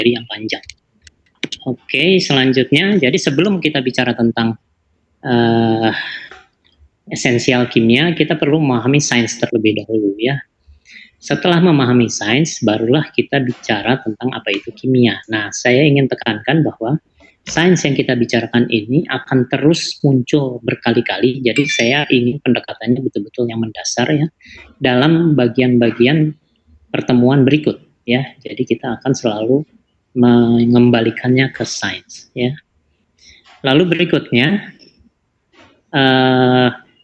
materi yang panjang. Oke, selanjutnya, jadi sebelum kita bicara tentang esensial kimia, kita perlu memahami sains terlebih dahulu ya. Setelah memahami sains, barulah kita bicara tentang apa itu kimia. Nah, saya ingin tekankan bahwa sains yang kita bicarakan ini akan terus muncul berkali-kali. Jadi saya ingin pendekatannya betul-betul yang mendasar ya, dalam bagian-bagian pertemuan berikut ya. Jadi kita akan selalu mengembalikannya ke sains ya. Lalu berikutnya,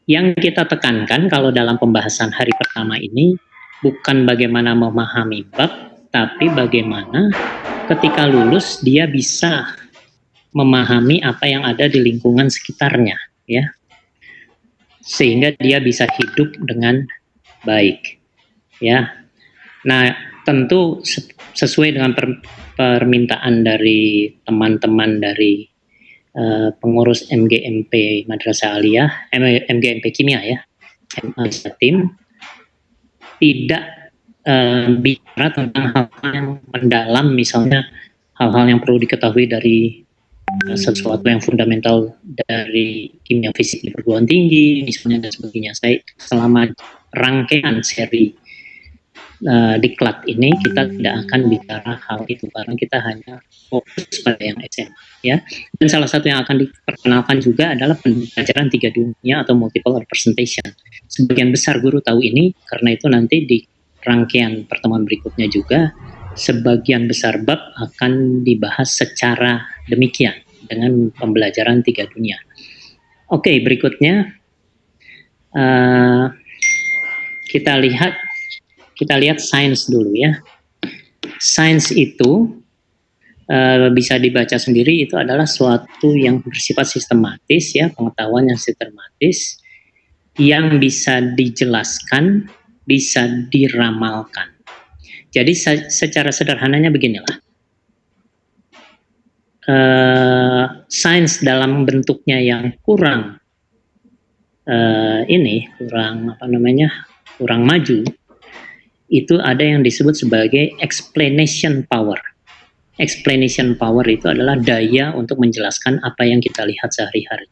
yang kita tekankan kalau dalam pembahasan hari pertama ini bukan bagaimana memahami bab, tapi bagaimana ketika lulus dia bisa memahami apa yang ada di lingkungan sekitarnya, ya, sehingga dia bisa hidup dengan baik, ya. Nah, tentu sesuai dengan permintaan dari teman-teman dari pengurus MGMP Madrasah Aliyah, MGMP Kimia ya, tim tidak bicara tentang hal-hal yang mendalam, misalnya hal-hal yang perlu diketahui dari sesuatu yang fundamental dari kimia fisik di perguruan tinggi, misalnya dan sebagainya. Saya selama rangkaian seri diklat ini kita tidak akan bicara hal itu karena kita hanya fokus pada yang SM ya. Dan salah satu yang akan diperkenalkan juga adalah pembelajaran 3 dunia atau multiple representation. Sebagian besar guru tahu ini, karena itu nanti di rangkaian pertemuan berikutnya juga sebagian besar bab akan dibahas secara demikian dengan pembelajaran 3 dunia. Oke, berikutnya kita lihat sains dulu ya. Sains itu bisa dibaca sendiri, itu adalah suatu yang bersifat sistematis ya, pengetahuan yang sistematis yang bisa dijelaskan, bisa diramalkan. Jadi secara sederhananya beginilah. Sains dalam bentuknya yang kurang kurang maju, itu ada yang disebut sebagai explanation power. Explanation power itu adalah daya untuk menjelaskan apa yang kita lihat sehari-hari.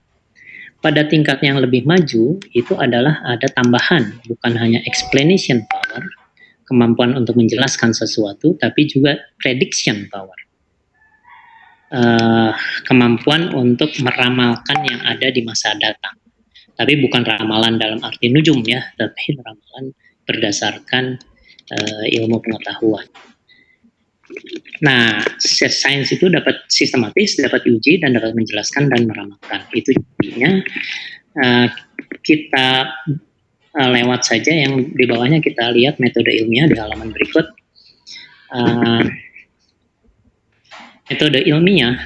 Pada tingkat yang lebih maju, itu adalah ada tambahan, bukan hanya explanation power, kemampuan untuk menjelaskan sesuatu, tapi juga prediction power. Kemampuan untuk meramalkan yang ada di masa datang. Tapi bukan ramalan dalam arti nujum ya, tapi ramalan berdasarkan ilmu pengetahuan. Nah, sains itu dapat sistematis, dapat diuji, dan dapat menjelaskan dan meramalkan. Itu intinya. Kita lewat saja yang di bawahnya, kita lihat metode ilmiah di halaman berikut. Metode ilmiah,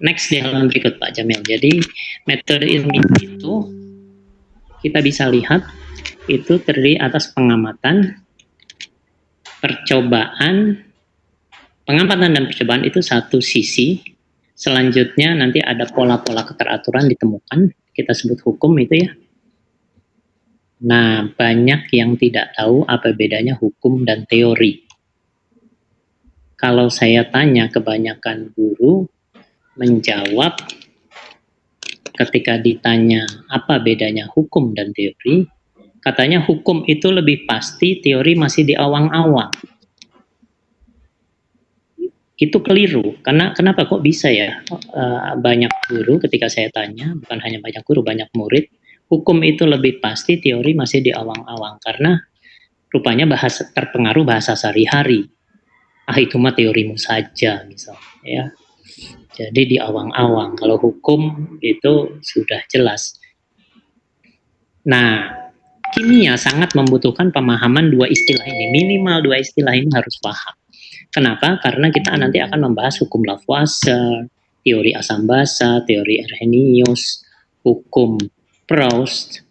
next di halaman berikut Pak Jamil. Jadi metode ilmiah itu kita bisa lihat itu terdiri atas pengamatan, percobaan. Pengamatan dan percobaan itu satu sisi. Selanjutnya nanti ada pola-pola keteraturan ditemukan, kita sebut hukum itu ya. Nah, banyak yang tidak tahu apa bedanya hukum dan teori. Kalau saya tanya, kebanyakan guru menjawab ketika ditanya apa bedanya hukum dan teori, katanya hukum itu lebih pasti, teori masih di awang-awang. Itu keliru, karena kenapa kok bisa ya banyak guru ketika saya tanya, bukan hanya banyak guru, banyak murid, hukum itu lebih pasti, teori masih di awang-awang, karena rupanya terpengaruh bahasa sehari-hari. Itu mah teorimu saja misalnya ya. Jadi di awang-awang, kalau hukum itu sudah jelas. Nah, kimia sangat membutuhkan pemahaman dua istilah ini, minimal dua istilah ini harus paham. Kenapa? Karena kita nanti akan membahas hukum Lavoisier, teori asam basa, teori Arrhenius, hukum Proust,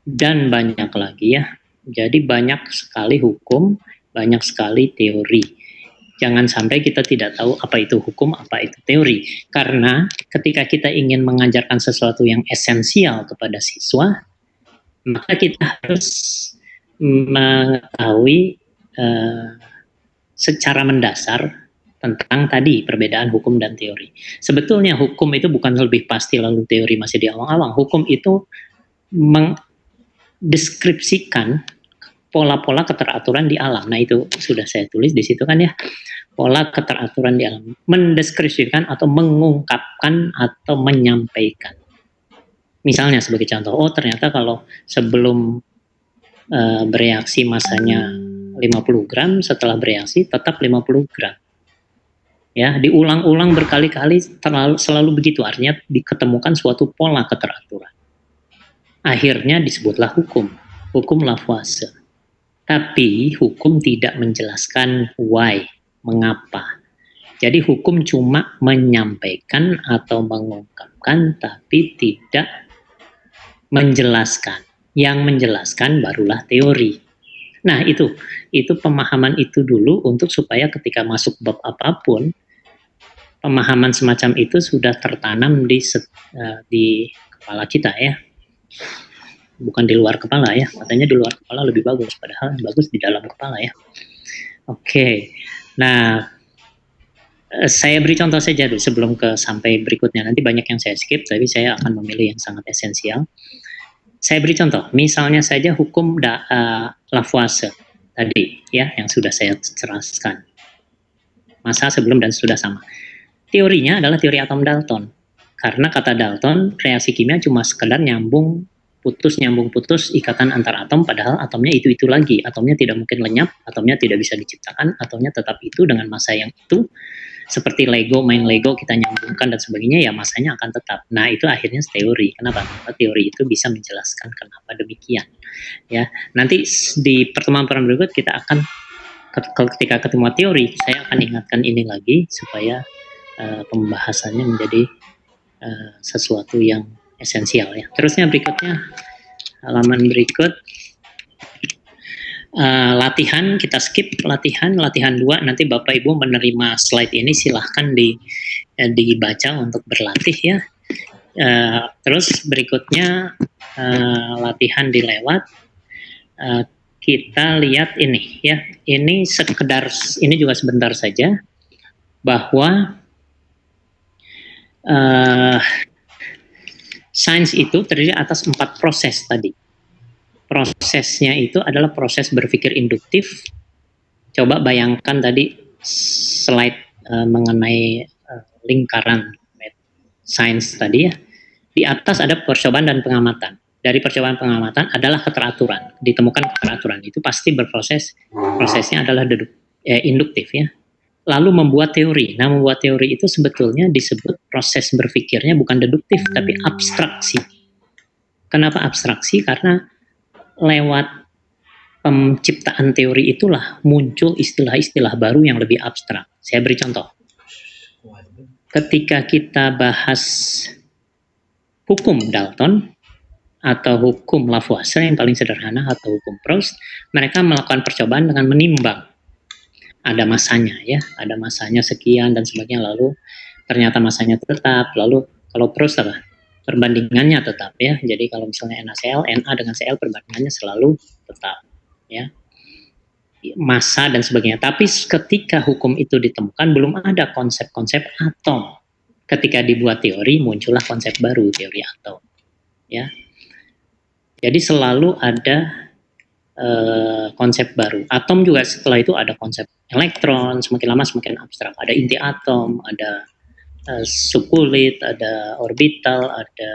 dan banyak lagi ya. Jadi banyak sekali hukum, banyak sekali teori. Jangan sampai kita tidak tahu apa itu hukum, apa itu teori. Karena ketika kita ingin mengajarkan sesuatu yang esensial kepada siswa, maka kita harus mengetahui secara mendasar tentang tadi perbedaan hukum dan teori. Sebetulnya hukum itu bukan lebih pasti lalu teori masih di awang-awang. Hukum itu mendeskripsikan pola-pola keteraturan di alam. Nah, itu sudah saya tulis di situ kan ya. Pola keteraturan di alam. Mendeskripsikan atau mengungkapkan atau menyampaikan. Misalnya sebagai contoh, oh ternyata kalau sebelum bereaksi masanya 50 gram, setelah bereaksi tetap 50 gram. Ya, diulang-ulang berkali-kali selalu begitu, artinya diketemukan suatu pola keteraturan. Akhirnya disebutlah hukum Lavoisier. Tapi hukum tidak menjelaskan why, mengapa. Jadi hukum cuma menyampaikan atau mengungkapkan, tapi tidak menjelaskan. Yang menjelaskan barulah teori. Nah, itu pemahaman itu dulu untuk supaya ketika masuk bab apapun, pemahaman semacam itu sudah tertanam di kepala kita ya, bukan di luar kepala ya. Katanya di luar kepala lebih bagus, padahal bagus di dalam kepala ya. Oke, nah saya beri contoh saja dulu sebelum sampai berikutnya. Nanti banyak yang saya skip, tapi saya akan memilih yang sangat esensial. Saya beri contoh, misalnya saja hukum Lavoisier tadi ya, yang sudah saya jelaskan. Masa sebelum dan sudah sama. Teorinya adalah teori atom Dalton. Karena kata Dalton, reaksi kimia cuma sekedar nyambung putus ikatan antar atom, padahal atomnya itu lagi. Atomnya tidak mungkin lenyap, atomnya tidak bisa diciptakan, atomnya tetap itu dengan massa yang itu. Seperti main Lego kita nyambungkan dan sebagainya, ya massanya akan tetap. Nah, itu akhirnya teori. Kenapa? Karena teori itu bisa menjelaskan kenapa demikian. Ya, nanti di pertemuan berikut kita akan ketika ketemu teori, saya akan ingatkan ini lagi supaya pembahasannya menjadi sesuatu yang esensial ya. Terusnya berikutnya halaman berikut latihan, kita skip latihan 2. Nanti Bapak Ibu menerima slide ini silahkan dibaca untuk berlatih ya. Terus berikutnya latihan dilewat. Kita lihat ini ya. Ini juga sebentar saja bahwa sains itu terdiri atas 4 proses tadi. Prosesnya itu adalah proses berpikir induktif. Coba bayangkan tadi slide mengenai lingkaran sains tadi ya. Di atas ada percobaan dan pengamatan. Dari percobaan pengamatan adalah keteraturan. Ditemukan keteraturan itu pasti berproses. Prosesnya adalah induktif ya. Lalu membuat teori. Nah, membuat teori itu sebetulnya disebut proses berpikirnya bukan deduktif, tapi abstraksi. Kenapa abstraksi? Karena lewat penciptaan teori itulah muncul istilah-istilah baru yang lebih abstrak. Saya beri contoh. Ketika kita bahas hukum Dalton atau hukum Lavoisier yang paling sederhana atau hukum Proust, mereka melakukan percobaan dengan menimbang. Ada masanya ya, ada masanya sekian dan sebagainya, lalu ternyata masanya tetap, lalu kalau Proust apa? Perbandingannya tetap ya, jadi kalau misalnya NaCl, Na dengan Cl perbandingannya selalu tetap ya, massa dan sebagainya. Tapi ketika hukum itu ditemukan, belum ada konsep-konsep atom. Ketika dibuat teori, muncullah konsep baru, teori atom ya. Jadi selalu ada konsep baru. Atom juga setelah itu ada konsep elektron, semakin lama semakin abstrak. Ada inti atom, ada subkulit, ada orbital, ada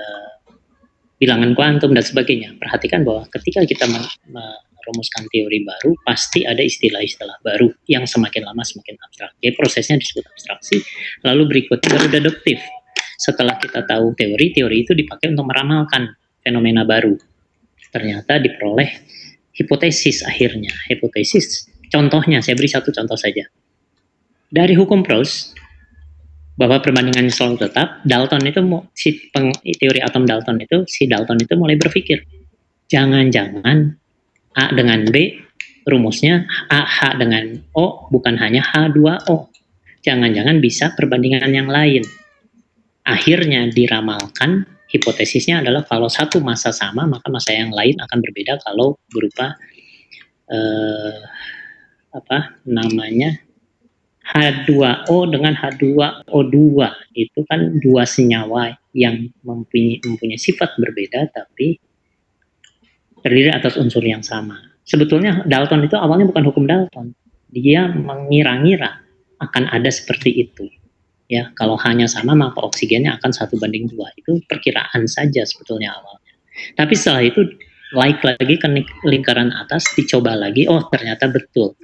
bilangan kuantum dan sebagainya. Perhatikan bahwa ketika kita merumuskan teori baru, pasti ada istilah-istilah baru yang semakin lama semakin abstrak. Jadi prosesnya disebut abstraksi. Lalu berikutnya baru deduktif. Setelah kita tahu teori itu dipakai untuk meramalkan fenomena baru. Ternyata diperoleh hipotesis akhirnya. Hipotesis, contohnya, saya beri satu contoh saja. Dari hukum Proust, bahwa perbandingannya selalu tetap, Dalton itu, teori atom Dalton itu, si Dalton itu mulai berpikir, jangan-jangan A dengan B, rumusnya H dengan O, bukan hanya H2O. Jangan-jangan bisa perbandingan yang lain. Akhirnya diramalkan, hipotesisnya adalah kalau satu massa sama, maka massa yang lain akan berbeda kalau berupa H2O dengan H2O2 itu kan dua senyawa yang mempunyai sifat berbeda tapi terdiri atas unsur yang sama. Sebetulnya Dalton itu awalnya bukan hukum Dalton. Dia mengira-ngira akan ada seperti itu. Ya, kalau hanya sama maka oksigennya akan 1:2. Itu perkiraan saja sebetulnya awalnya. Tapi setelah itu lagi ke lingkaran atas, dicoba lagi, oh ternyata betul.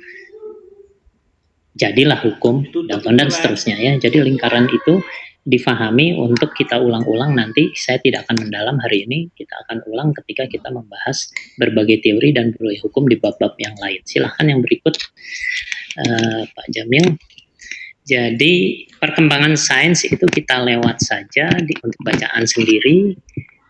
Jadilah hukum Dalton dan seterusnya ya. Jadi lingkaran itu difahami untuk kita ulang-ulang nanti. Saya tidak akan mendalam hari ini, kita akan ulang ketika kita membahas berbagai teori dan berbagai hukum di bab-bab yang lain. Silahkan yang berikut, Pak Jamil. Jadi perkembangan sains itu kita lewat saja untuk bacaan sendiri.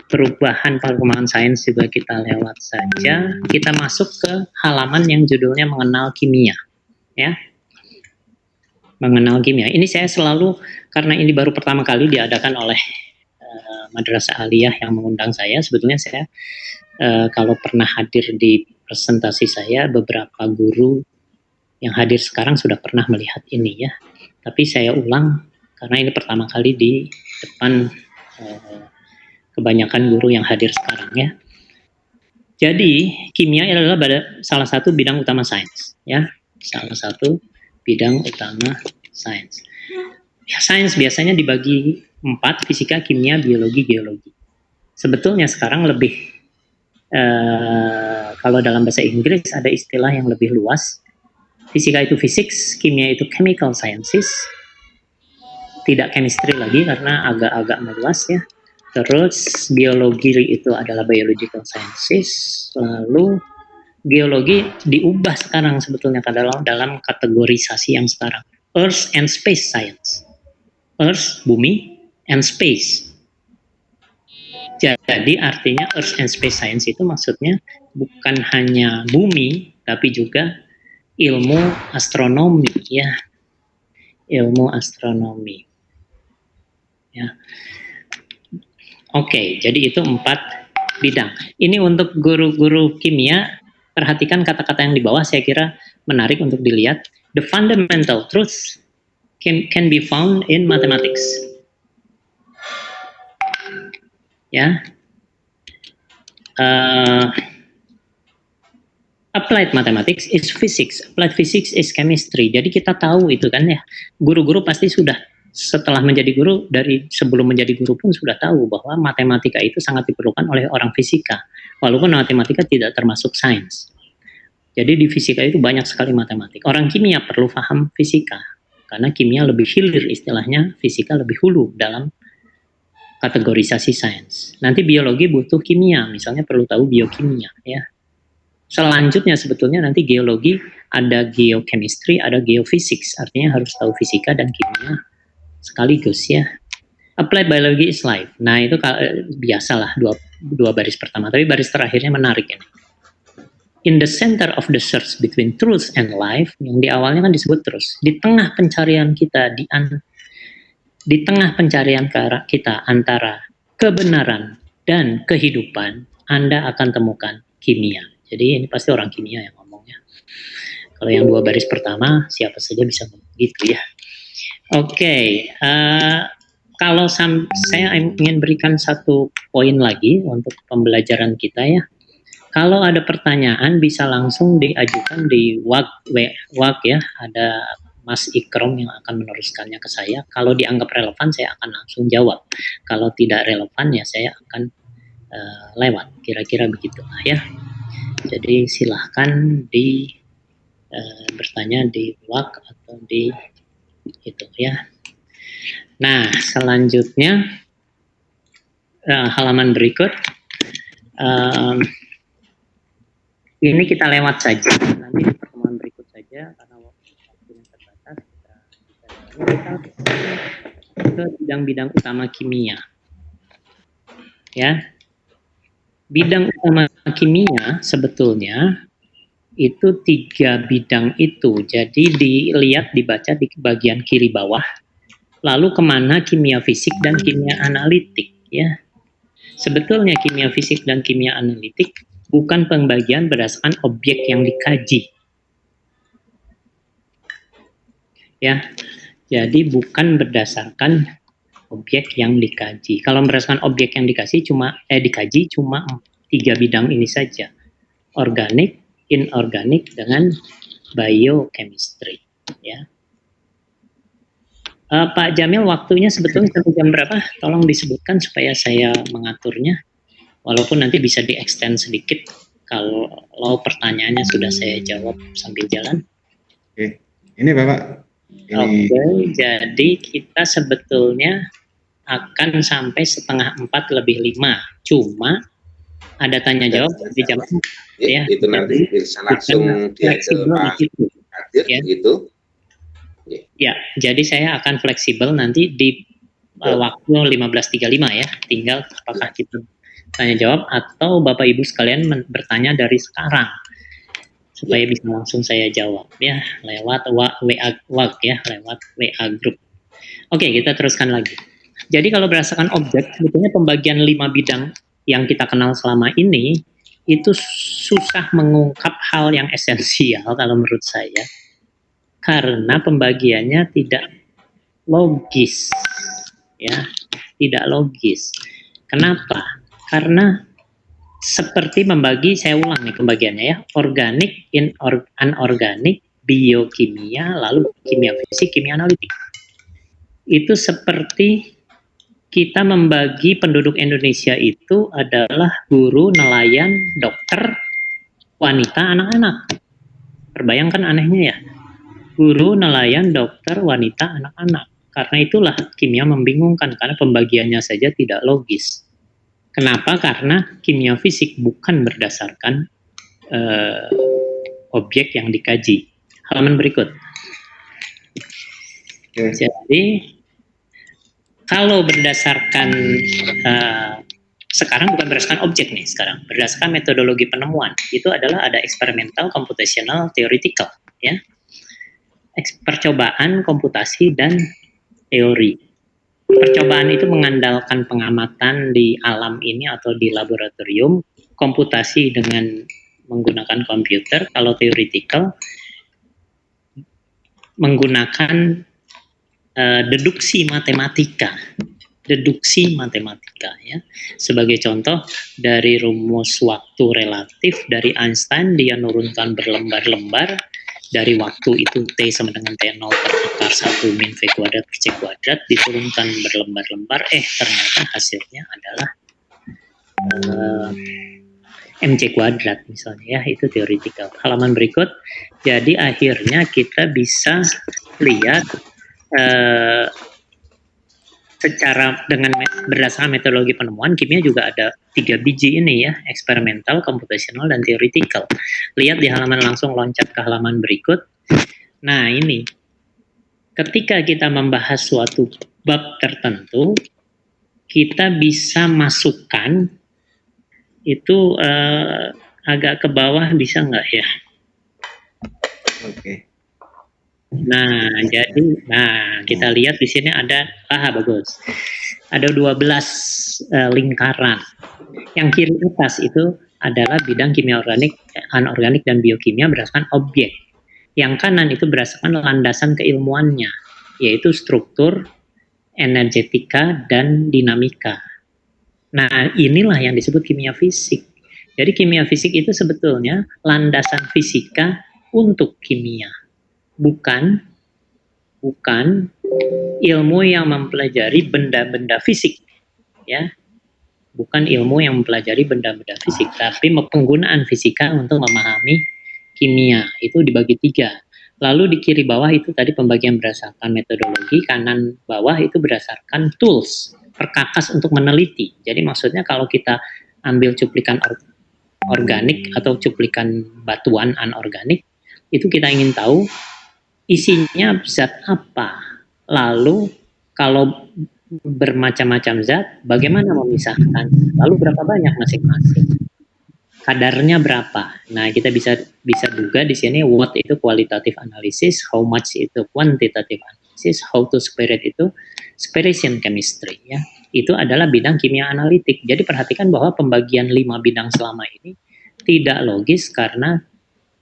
Perubahan perkembangan sains juga kita lewat saja. Kita masuk ke halaman yang judulnya mengenal kimia, ya. Mengenal kimia. Ini saya selalu, karena ini baru pertama kali diadakan oleh Madrasah Aliyah yang mengundang saya. Sebetulnya saya kalau pernah hadir di presentasi saya, beberapa guru yang hadir sekarang sudah pernah melihat ini ya. Tapi saya ulang karena ini pertama kali di depan kebanyakan guru yang hadir sekarang ya. Jadi kimia adalah salah satu bidang utama sains ya. Salah satu bidang utama sains. Ya, sains biasanya dibagi 4, fisika, kimia, biologi, geologi. Sebetulnya sekarang lebih, kalau dalam bahasa Inggris ada istilah yang lebih luas. Fisika itu physics, kimia itu chemical sciences, tidak chemistry lagi karena agak-agak meluas ya. Terus biologi itu adalah biological sciences, lalu geologi diubah sekarang sebetulnya dalam kategorisasi yang sekarang. Earth and Space Science. Earth, bumi, and space. Jadi artinya Earth and Space Science itu maksudnya bukan hanya bumi, tapi juga ilmu astronomi, ya. Ilmu astronomi. Ya. Oke, jadi itu 4 bidang. Ini untuk guru-guru kimia. Perhatikan kata-kata yang di bawah, saya kira menarik untuk dilihat. The fundamental truths can be found in mathematics. Ya, applied mathematics is physics, applied physics is chemistry. Jadi kita tahu itu kan ya. Guru-guru pasti sudah setelah menjadi guru, dari sebelum menjadi guru pun sudah tahu bahwa matematika itu sangat diperlukan oleh orang fisika. Walaupun matematika tidak termasuk sains. Jadi di fisika itu banyak sekali matematik. Orang kimia perlu paham fisika. Karena kimia lebih hilir istilahnya, fisika lebih hulu dalam kategorisasi sains. Nanti biologi butuh kimia, misalnya perlu tahu biokimia ya. Selanjutnya sebetulnya nanti geologi ada geochemistry, ada geophysics, artinya harus tahu fisika dan kimia sekaligus ya. Applied biology is life. Nah itu biasalah dua baris pertama, tapi baris terakhirnya menarik ini. In the center of the search between truth and life, yang di awalnya kan disebut terus, di tengah pencarian kita, di tengah pencarian kita antara kebenaran dan kehidupan, Anda akan temukan kimia. Jadi ini pasti orang kimia yang ngomongnya. Kalau yang 2 baris pertama, siapa saja bisa ngomong gitu ya. Oke, kalau saya ingin berikan 1 poin lagi untuk pembelajaran kita ya. Kalau ada pertanyaan bisa langsung diajukan di WhatsApp ya. Ada Mas Ikrom yang akan meneruskannya ke saya. Kalau dianggap relevan saya akan langsung jawab. Kalau tidak relevan ya saya akan lewat. Kira-kira begitulah ya. Jadi silahkan bertanya di WhatsApp atau di itu ya. Nah selanjutnya halaman berikut. Ini kita lewat saja, nanti di pertemuan berikut saja karena waktunya terbatas. Kita ke bidang-bidang utama kimia. Ya, bidang utama kimia sebetulnya itu 3 bidang itu. Jadi dibaca di bagian kiri bawah. Lalu kemana kimia fisik dan kimia analitik? Ya, sebetulnya kimia fisik dan kimia analitik bukan pembagian berdasarkan objek yang dikaji. ya. Jadi bukan berdasarkan objek yang dikaji. Kalau berdasarkan objek yang dikaji cuma 3 bidang ini saja. Organik, inorganik, dengan biochemistry, ya. Pak Jamil, waktunya sebetulnya sampai jam berapa? Tolong disebutkan supaya saya mengaturnya. Walaupun nanti bisa di-extend sedikit kalau pertanyaannya sudah saya jawab sambil jalan. Oke, ini Bapak. Oke, jadi kita sebetulnya akan sampai 3:30 Cuma ada tanya jawab di jam 4, ya. Itu nanti bisa langsung diajak Pak Kadir, ya. Gitu. Ya, jadi saya akan fleksibel nanti di waktu 15:35 ya. Tinggal apakah kita tanya jawab atau Bapak Ibu sekalian bertanya dari sekarang supaya bisa langsung saya jawab ya lewat WA ya, lewat WA group. Oke, kita teruskan lagi. Jadi kalau berdasarkan objek, sebetulnya pembagian 5 bidang yang kita kenal selama ini itu susah mengungkap hal yang esensial kalau menurut saya, karena pembagiannya tidak logis, ya, tidak logis. Kenapa? Karena seperti membagi, saya ulang nih pembagiannya ya, organik, anorganik, biokimia, lalu kimia fisik, kimia analitik. Itu seperti kita membagi penduduk Indonesia itu adalah guru, nelayan, dokter, wanita, anak-anak. Terbayangkan anehnya ya, guru, nelayan, dokter, wanita, anak-anak. Karena itulah kimia membingungkan, karena pembagiannya saja tidak logis. Kenapa? Karena kimia fisik bukan berdasarkan objek yang dikaji. Halaman berikut. Jadi kalau berdasarkan sekarang bukan berdasarkan objek nih, sekarang berdasarkan metodologi penemuan itu adalah ada eksperimental, computational, theoretical, ya. Percobaan, komputasi, dan teori. Percobaan itu mengandalkan pengamatan di alam ini atau di laboratorium, komputasi dengan menggunakan komputer, kalau theoretical menggunakan deduksi matematika ya. Sebagai contoh, dari rumus waktu relatif dari Einstein dia nurunkan berlembar-lembar, dari waktu itu T sama dengan T0 per akar 1 min V kuadrat per C kuadrat diturunkan berlembar-lembar, ternyata hasilnya adalah MC kuadrat misalnya ya, itu theoretical. Halaman berikut. Jadi akhirnya kita bisa lihat secara dengan berdasarkan metodologi penemuan kimia juga ada 3 biji ini ya, eksperimental, computational, dan theoretical. Lihat di halaman, langsung loncat ke halaman berikut. Nah ini, ketika kita membahas suatu bab tertentu, kita bisa masukkan itu agak ke bawah, bisa nggak ya? Oke. Nah, jadi, kita lihat di sini ada, bagus. Ada 12 lingkaran. Yang kiri atas itu adalah bidang kimia organik, anorganik, dan biokimia berdasarkan objek. Yang kanan itu berdasarkan landasan keilmuannya, yaitu struktur, energetika, dan dinamika. Nah, inilah yang disebut kimia fisik. Jadi kimia fisik itu sebetulnya landasan fisika untuk kimia. Bukan ilmu yang mempelajari benda-benda fisik, ya. Bukan ilmu yang mempelajari benda-benda fisik, tapi penggunaan fisika untuk memahami kimia. Itu dibagi 3. Lalu di kiri bawah itu tadi pembagian berdasarkan metodologi, kanan bawah itu berdasarkan tools, perkakas untuk meneliti. Jadi maksudnya kalau kita ambil cuplikan organik atau cuplikan batuan anorganik, itu kita ingin tahu isinya zat apa. Lalu kalau bermacam-macam zat, bagaimana memisahkan? Lalu berapa banyak masing-masing? Kadarnya berapa? Nah, kita bisa duga di sini what itu qualitative analysis, how much itu quantitative analysis, how to separate itu separation chemistry ya. Itu adalah bidang kimia analitik. Jadi perhatikan bahwa pembagian 5 bidang selama ini tidak logis karena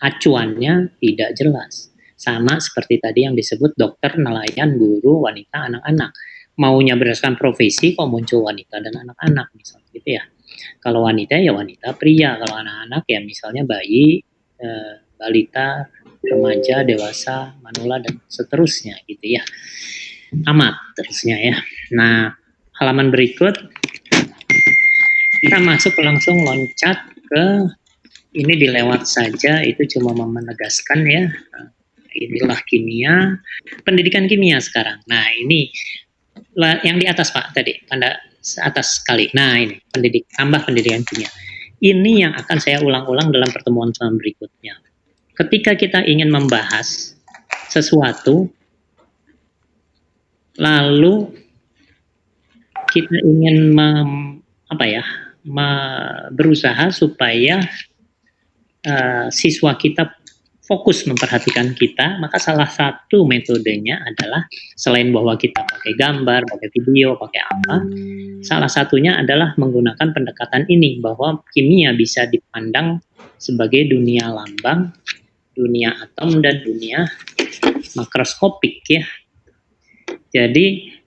acuannya tidak jelas. Sama seperti tadi yang disebut dokter, nelayan, guru, wanita, anak-anak. Maunya berdasarkan profesi kok muncul wanita dan anak-anak misalnya gitu ya. Kalau wanita ya wanita, pria. Kalau anak-anak ya misalnya bayi, balita, remaja, dewasa, manula, dan seterusnya gitu ya. Tamat terusnya ya. Nah, halaman berikut kita masuk langsung loncat ke ini dilewat saja, itu cuma menegaskan ya. Inilah kimia, pendidikan kimia sekarang. Nah, ini yang di atas Pak tadi, tanda atas sekali. Nah, ini tambah pendidikan kimia. Ini yang akan saya ulang-ulang dalam pertemuan berikutnya. Ketika kita ingin membahas sesuatu, lalu kita ingin berusaha supaya siswa kita fokus memperhatikan kita, maka salah satu metodenya adalah selain bahwa kita pakai gambar, pakai video, pakai apa, salah satunya adalah menggunakan pendekatan ini, bahwa kimia bisa dipandang sebagai dunia lambang, dunia atom, dan dunia makroskopik ya. Jadi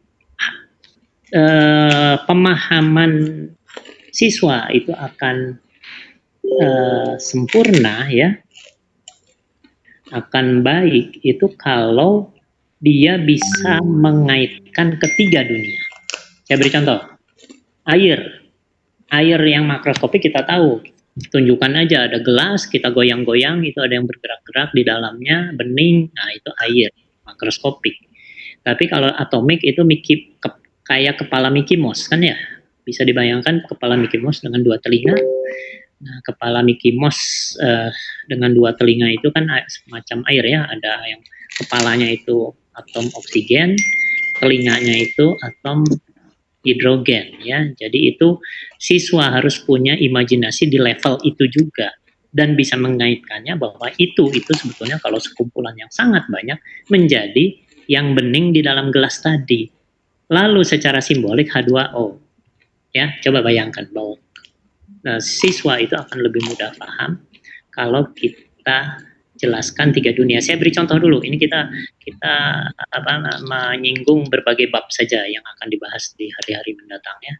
pemahaman siswa itu akan sempurna ya, akan baik itu kalau dia bisa mengaitkan ketiga dunia. Saya beri contoh, air yang makroskopik kita tahu, tunjukkan aja ada gelas, kita goyang-goyang, itu ada yang bergerak-gerak di dalamnya, bening, nah itu air makroskopik. Tapi kalau atomik itu kayak kepala Mickey Mouse kan ya, bisa dibayangkan kepala Mickey Mouse dengan dua telinga. Nah, kepala Mickey Mouse dengan dua telinga itu kan semacam air ya, ada yang kepalanya itu atom oksigen, telinganya itu atom hidrogen ya. Jadi itu siswa harus punya imajinasi di level itu juga dan bisa mengaitkannya bahwa itu sebetulnya kalau sekumpulan yang sangat banyak menjadi yang bening di dalam gelas tadi. Lalu secara simbolik H2O. Ya, coba bayangkan bahwa siswa itu akan lebih mudah paham kalau kita jelaskan tiga dunia. Saya beri contoh dulu. Ini kita menyinggung berbagai bab saja yang akan dibahas di hari-hari mendatang ya.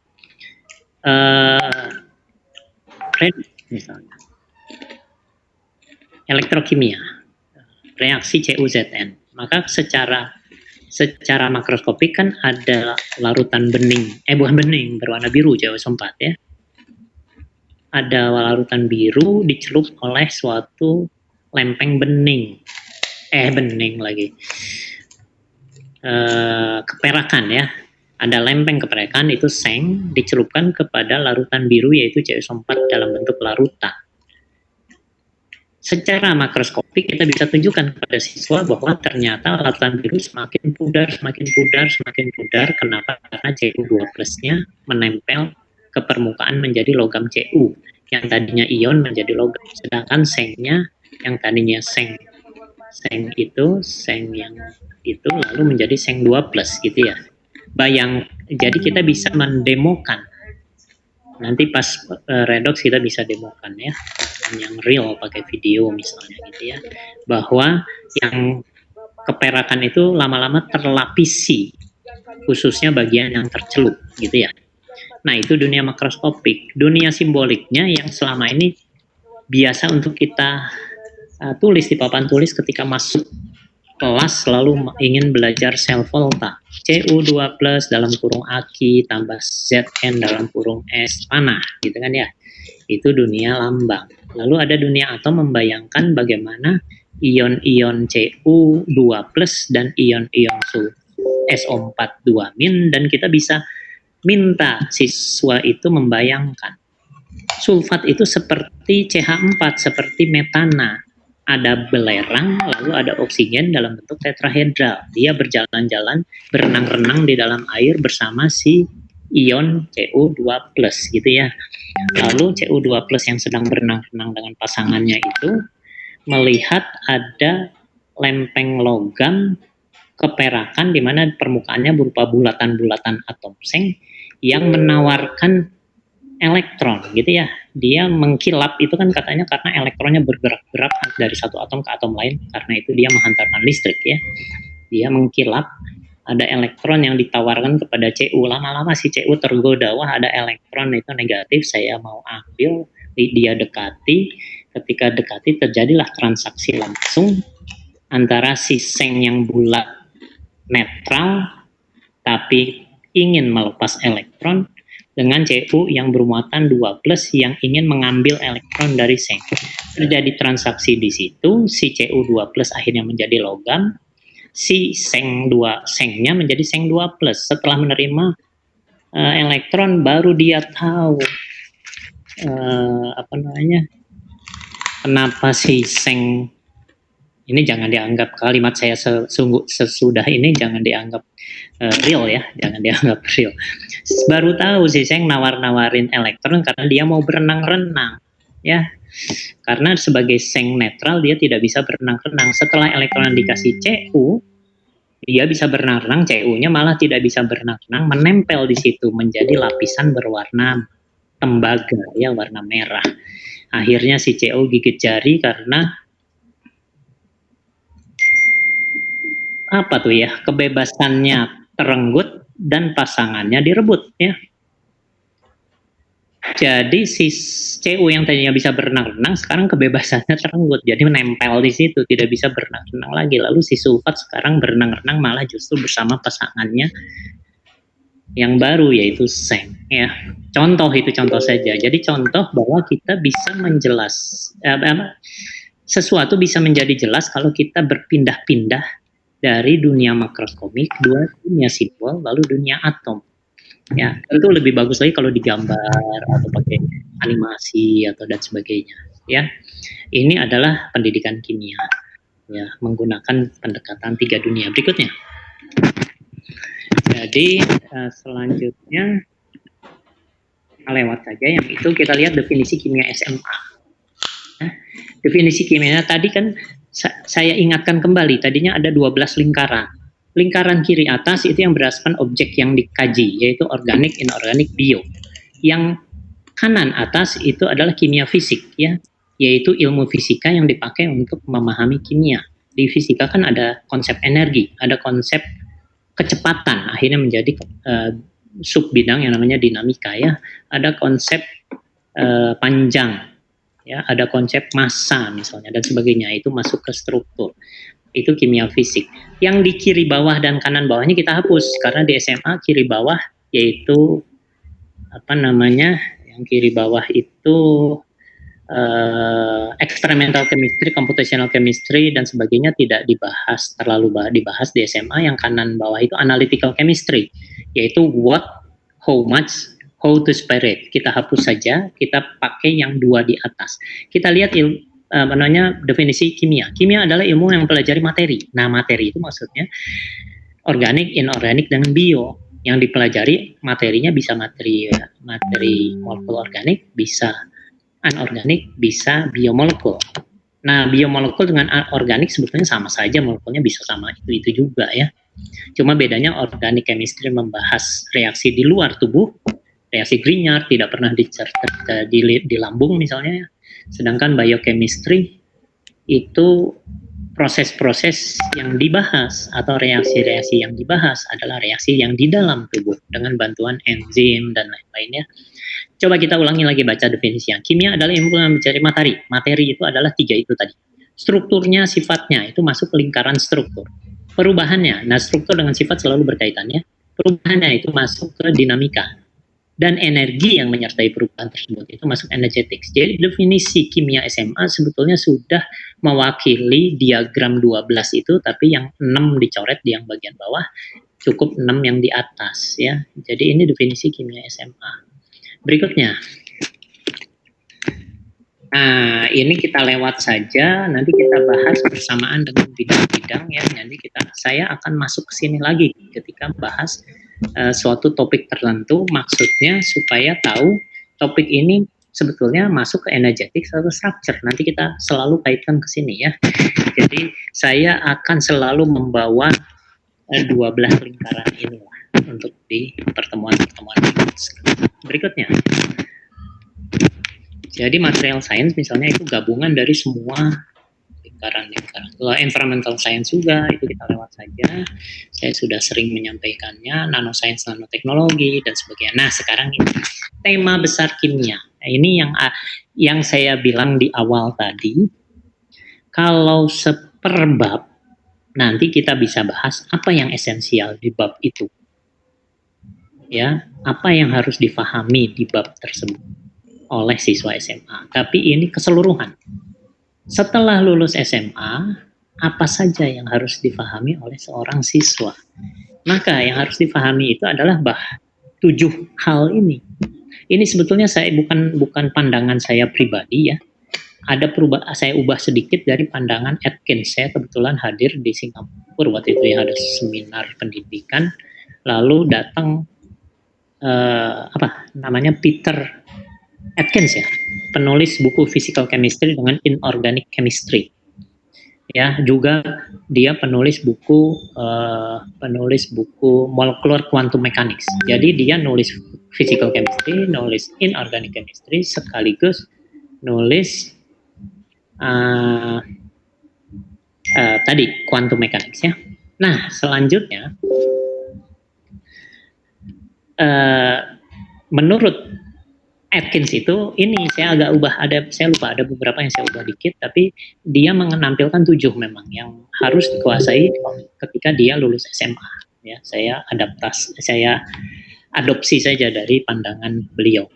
Misalnya elektrokimia, reaksi CuZn. Maka secara makroskopik kan ada larutan bening, bukan bening, berwarna biru CuO4 ya. Ada larutan biru dicelup oleh suatu lempeng bening. Keperakan ya. Ada lempeng keperakan itu seng dicelupkan kepada larutan biru yaitu CuO4 dalam bentuk larutan. Secara makroskopik kita bisa tunjukkan kepada siswa bahwa ternyata larutan biru semakin pudar. Kenapa? Karena Cu2+-nya menempel ke permukaan menjadi logam Cu. Yang tadinya ion menjadi logam. Sedangkan sengnya yang tadinya seng yang itu lalu menjadi seng 2+ gitu ya. Jadi kita bisa mendemokan. Nanti pas redox kita bisa demokan ya. Yang real pakai video misalnya gitu ya. Bahwa yang keperakan itu lama-lama terlapisi. Khususnya bagian yang tercelup gitu ya. Nah itu dunia makroskopik. Dunia simboliknya yang selama ini biasa untuk kita tulis di papan tulis ketika masuk kelas lalu ingin belajar sel volta. Cu2+ dalam kurung Aki tambah Zn dalam kurung S panah gitu kan ya. Itu dunia lambang. Lalu ada dunia atom membayangkan bagaimana ion-ion Cu2+ dan ion-ion SO4 2- dan kita bisa minta siswa itu membayangkan sulfat itu seperti CH4, seperti metana. Ada belerang, lalu ada oksigen dalam bentuk tetrahedral. Dia berjalan-jalan, berenang-renang di dalam air bersama si ion Cu2+ gitu ya. Lalu Cu2+ yang sedang berenang-renang dengan pasangannya itu melihat ada lempeng logam keperakan di mana permukaannya berupa bulatan-bulatan atom seng yang menawarkan elektron gitu ya. dia mengkilap itu kan katanya karena elektronnya bergerak-gerak dari satu atom ke atom lain, karena itu dia menghantarkan listrik ya. Dia mengkilap, ada elektron yang ditawarkan kepada CU, lama-lama si CU tergoda, wah ada elektron itu negatif, saya mau ambil, dia dekati, ketika dekati terjadilah transaksi langsung antara si seng yang bulat netral tapi ingin melepas elektron dengan CU yang bermuatan 2+ yang ingin mengambil elektron dari seng. Terjadi transaksi di situ, si CU 2+ akhirnya menjadi logam, si sengnya menjadi seng 2+. Setelah menerima elektron baru dia tahu kenapa si seng ini, jangan dianggap kalimat saya sesudah ini jangan dianggap real ya, jangan dianggap real. Baru tahu si seng nawarin elektron karena dia mau berenang-renang ya. Karena sebagai seng netral dia tidak bisa berenang-renang. Setelah elektron dikasih CU, dia bisa berenang-renang, CU-nya malah tidak bisa berenang-renang, menempel di situ menjadi lapisan berwarna tembaga ya, warna merah. Akhirnya si CU gigit jari karena apa tuh ya, kebebasannya terenggut dan pasangannya direbut ya. Jadi si CU yang tadinya bisa berenang-renang sekarang kebebasannya terenggut, jadi menempel di situ, tidak bisa berenang-renang lagi. Lalu si sulfat sekarang berenang-renang malah justru bersama pasangannya yang baru yaitu seng ya. Contoh saja. Jadi contoh bahwa kita bisa sesuatu bisa menjadi jelas kalau kita berpindah-pindah dari dunia makroskopik, dunia simbol, lalu dunia atom. Ya, tentu lebih bagus lagi kalau digambar atau pakai animasi atau dan sebagainya. Ya, ini adalah pendidikan kimia. Ya, menggunakan pendekatan 3 dunia. Berikutnya. Jadi selanjutnya lewat saja yang itu, kita lihat definisi kimia SMA. Nah, definisi kimia tadi kan saya ingatkan kembali, tadinya ada 12 lingkaran. Lingkaran kiri atas itu yang berdasarkan objek yang dikaji, yaitu organik, inorganik, bio. Yang kanan atas itu adalah kimia fisik, ya, yaitu ilmu fisika yang dipakai untuk memahami kimia. Di fisika kan ada konsep energi, ada konsep kecepatan, akhirnya menjadi sub bidang yang namanya dinamika, ya. Ada konsep panjang, ya, ada konsep massa misalnya dan sebagainya, itu masuk ke struktur. Itu kimia fisik. Yang di kiri bawah dan kanan bawahnya kita hapus karena di SMA kiri bawah yaitu yang kiri bawah itu experimental chemistry, computational chemistry dan sebagainya tidak dibahas di SMA. Yang kanan bawah itu analytical chemistry, yaitu what, how much, how to spare it. Kita hapus saja, kita pakai yang 2 di atas. Kita lihat definisi kimia. Kimia adalah ilmu yang mempelajari materi. Nah, materi itu maksudnya organik, inorganik, dan bio. Yang dipelajari materinya bisa materi molekul organik, bisa anorganik, bisa biomolekul. Nah, biomolekul dengan organik sebetulnya sama saja, molekulnya bisa sama itu juga ya. Cuma bedanya organic chemistry membahas reaksi di luar tubuh, reaksi Grignard tidak pernah di lambung misalnya, sedangkan biochemistry itu proses-proses yang dibahas atau reaksi-reaksi yang dibahas adalah reaksi yang di dalam tubuh dengan bantuan enzim dan lain-lainnya. Coba kita ulangi lagi baca definisinya. Kimia adalah ilmu yang mencari materi. Materi itu adalah 3 itu tadi. Strukturnya, sifatnya itu masuk ke lingkaran struktur. Perubahannya, nah struktur dengan sifat selalu berkaitan ya. Perubahannya itu masuk ke dinamika. Dan energi yang menyertai perubahan tersebut itu masuk energetics. Jadi definisi kimia SMA sebetulnya sudah mewakili diagram 12 itu, tapi yang 6 dicoret di yang bagian bawah, cukup 6 yang di atas ya. Jadi ini definisi kimia SMA. Berikutnya. Nah, ini kita lewat saja, nanti kita bahas bersamaan dengan bidang-bidang ya. Nanti saya akan masuk ke sini lagi ketika bahas suatu topik tertentu, maksudnya supaya tahu topik ini sebetulnya masuk ke energetics atau structure. Nanti kita selalu kaitkan ke sini ya. Jadi saya akan selalu membawa 12 lingkaran inilah untuk di pertemuan-pertemuan berikutnya. Jadi material science misalnya itu gabungan dari semua lingkaran-lingkaran. Kalau environmental science juga itu kita lewat saja. Saya sudah sering menyampaikannya, nanoscience, nanoteknologi dan sebagainya. Nah, sekarang ini tema besar kimia. Nah, ini yang saya bilang di awal tadi. Kalau seperbab nanti kita bisa bahas apa yang esensial di bab itu. Ya, apa yang harus difahami di bab tersebut oleh siswa SMA. Tapi ini keseluruhan. Setelah lulus SMA, apa saja yang harus difahami oleh seorang siswa? Maka yang harus difahami itu adalah 7 hal ini. Ini sebetulnya saya bukan pandangan saya pribadi ya. Saya ubah sedikit dari pandangan Atkins. Saya kebetulan hadir di Singapura waktu itu ya, ada seminar pendidikan. Lalu datang Peter Atkins ya, penulis buku Physical Chemistry dengan Inorganic Chemistry. Ya, juga dia penulis buku Molecular Quantum Mechanics. Jadi dia nulis Physical Chemistry, nulis Inorganic Chemistry, sekaligus nulis tadi Quantum Mechanics ya. Nah, selanjutnya menurut Atkins itu ini saya agak ubah, saya lupa ada beberapa yang saya ubah dikit, tapi dia menampilkan 7 memang yang harus dikuasai ketika dia lulus SMA. Ya, saya adopsi saja dari pandangan beliau.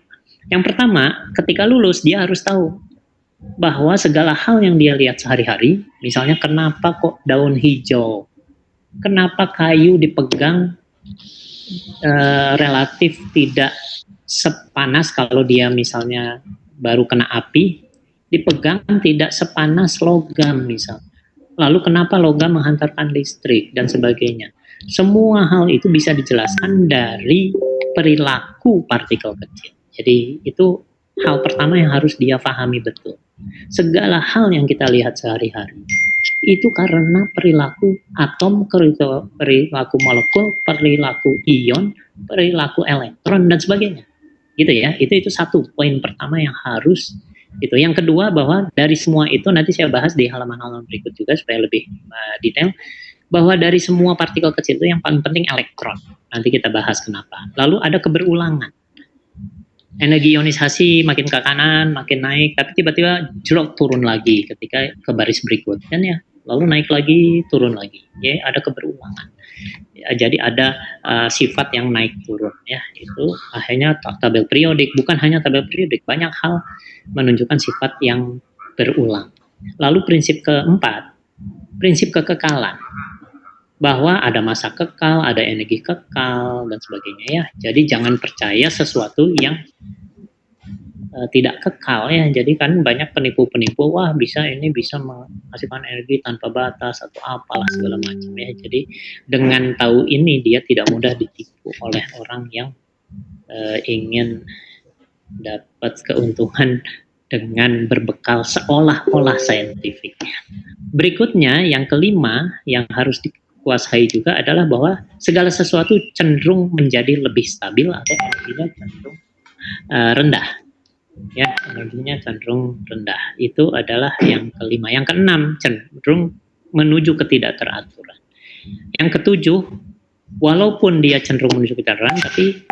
Yang pertama, ketika lulus dia harus tahu bahwa segala hal yang dia lihat sehari-hari, misalnya kenapa kok daun hijau, kenapa kayu dipegang relatif tidak sepanas kalau dia misalnya baru kena api, dipegang tidak sepanas logam misalnya. Lalu kenapa logam menghantarkan listrik dan sebagainya. Semua hal itu bisa dijelaskan dari perilaku partikel kecil. Jadi itu hal pertama yang harus dia pahami betul. Segala hal yang kita lihat sehari-hari itu karena perilaku atom, perilaku molekul, perilaku ion, perilaku elektron dan sebagainya. Gitu ya, itu satu poin pertama yang harus itu. Yang kedua, bahwa dari semua itu nanti saya bahas di halaman-halaman berikut juga supaya lebih detail, bahwa dari semua partikel kecil itu yang paling penting elektron. Nanti kita bahas kenapa. Lalu ada keberulangan. Energi ionisasi makin ke kanan, makin naik, tapi tiba-tiba jrok turun lagi ketika ke baris berikut kan ya. Lalu naik lagi, turun lagi. Ya, ada keberulangan. Ya, jadi ada sifat yang naik turun ya. Itu akhirnya tabel periodik, bukan hanya tabel periodik, banyak hal menunjukkan sifat yang berulang. Lalu prinsip keempat, prinsip kekekalan. Bahwa ada masa kekal, ada energi kekal dan sebagainya ya. Jadi jangan percaya sesuatu yang tidak kekal ya. Jadi kan banyak penipu-penipu, wah bisa menghasilkan energi tanpa batas atau apalah segala macam ya. Jadi dengan tahu ini dia tidak mudah ditipu oleh orang yang ingin dapat keuntungan dengan berbekal seolah-olah saintifik. Berikutnya yang kelima yang harus dikuasai juga adalah bahwa segala sesuatu cenderung menjadi lebih stabil atau energinya cenderung rendah. Ya, energinya cenderung rendah. Itu adalah yang kelima. Yang keenam, cenderung menuju ketidakteraturan. Yang ketujuh, walaupun dia cenderung menuju ketidakteraturan, tapi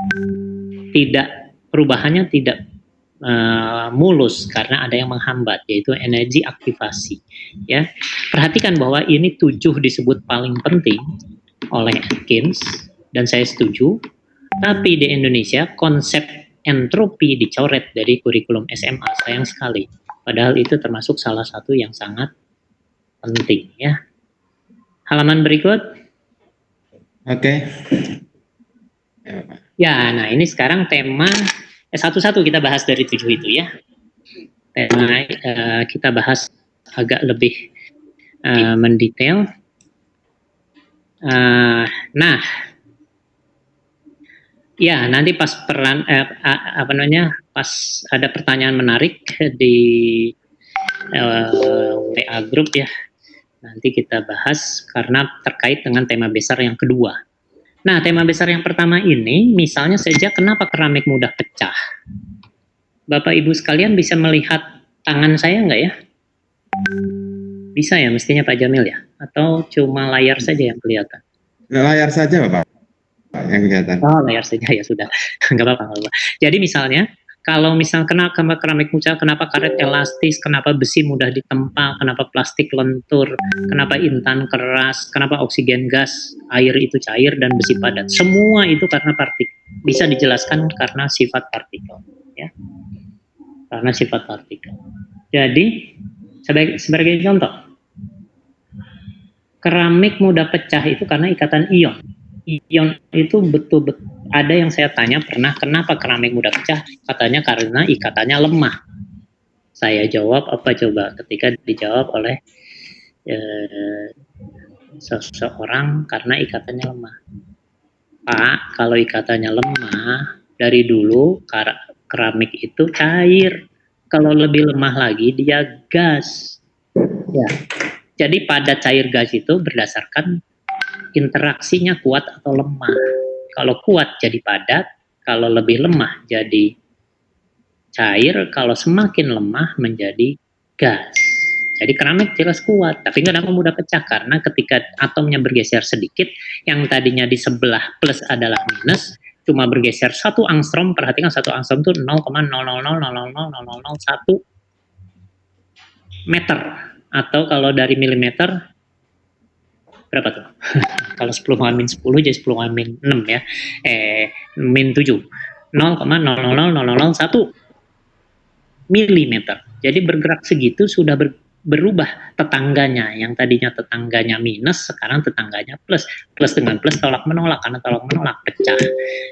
perubahannya tidak mulus karena ada yang menghambat, yaitu energi aktivasi. Ya, perhatikan bahwa ini 7 disebut paling penting oleh Atkins dan saya setuju. Tapi di Indonesia konsep entropi dicoret dari kurikulum SMA, sayang sekali. Padahal itu termasuk salah satu yang sangat penting ya. Halaman berikut. Oke. Ya, nah ini sekarang tema satu-satu kita bahas dari 7 itu ya. Tema kita bahas agak lebih mendetail. Nah, ya nanti pas pas ada pertanyaan menarik di WA group ya, nanti kita bahas karena terkait dengan tema besar yang kedua. Nah, tema besar yang pertama ini misalnya saja kenapa keramik mudah pecah. Bapak Ibu sekalian bisa melihat tangan saya nggak ya? Bisa ya mestinya Pak Jamil ya? Atau cuma layar saja yang kelihatan? Layar saja Bapak yang kelihatan. Oh, layar saja ya sudah. Nggak apa-apa, nggak apa-apa. Jadi misalnya, kalau misal kenapa keramik muncul, kenapa karet elastis, kenapa besi mudah ditempa, kenapa plastik lentur, kenapa intan keras, kenapa oksigen gas, air itu cair, dan besi padat. Semua itu karena partikel. Bisa dijelaskan karena sifat partikel. Ya. Karena sifat partikel. Jadi, sebagai contoh, keramik mudah pecah itu karena ikatan ion. Ion itu betul-betul ada yang saya tanya pernah, kenapa keramik mudah pecah? Katanya karena ikatannya lemah. Saya jawab apa coba ketika dijawab oleh seseorang karena ikatannya lemah. Pak, kalau ikatannya lemah, dari dulu keramik itu cair. Kalau lebih lemah lagi dia gas. Ya. Jadi pada cair gas itu berdasarkan interaksinya kuat atau lemah. Kalau kuat jadi padat, kalau lebih lemah jadi cair, kalau semakin lemah menjadi gas. Jadi keramik jelas kuat, tapi kenapa mudah pecah? Karena ketika atomnya bergeser sedikit, yang tadinya di sebelah plus adalah minus, cuma bergeser 1 angstrom, perhatikan 1 angstrom itu 0,000000001 meter. Atau kalau dari milimeter, berapa tuh? Kalau 10⁻⁻10 jadi 10⁻⁻6 ya. Min 7. 0,0000001 milimeter. Jadi bergerak segitu sudah berubah tetangganya. Yang tadinya tetangganya minus, sekarang tetangganya plus. Plus dengan plus tolak menolak, karena tolak menolak pecah.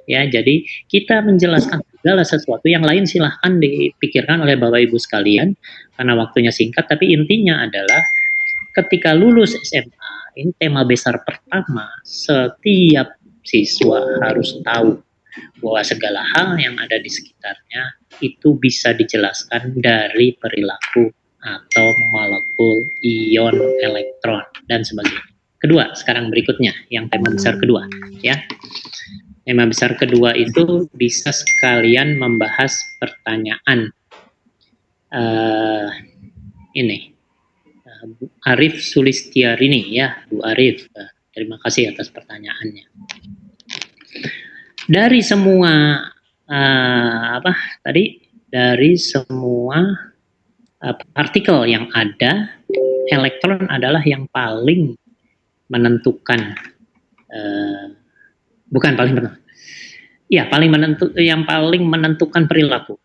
Ya, jadi kita menjelaskan segala sesuatu. Yang lain silahkan dipikirkan oleh Bapak Ibu sekalian, karena waktunya singkat. Tapi intinya adalah ketika lulus SMA, ini tema besar pertama, setiap siswa harus tahu bahwa segala hal yang ada di sekitarnya itu bisa dijelaskan dari perilaku atom, molekul, ion, elektron, dan sebagainya. Kedua, sekarang berikutnya, yang tema besar kedua. Ya. Tema besar kedua itu bisa sekalian membahas pertanyaan ini. Bu Arif Sulistiarini ya, Bu Arif. Terima kasih atas pertanyaannya. Dari semua dari semua partikel yang ada, elektron adalah yang paling menentukan, bukan paling menentukan. Ya, yang paling menentukan perilaku.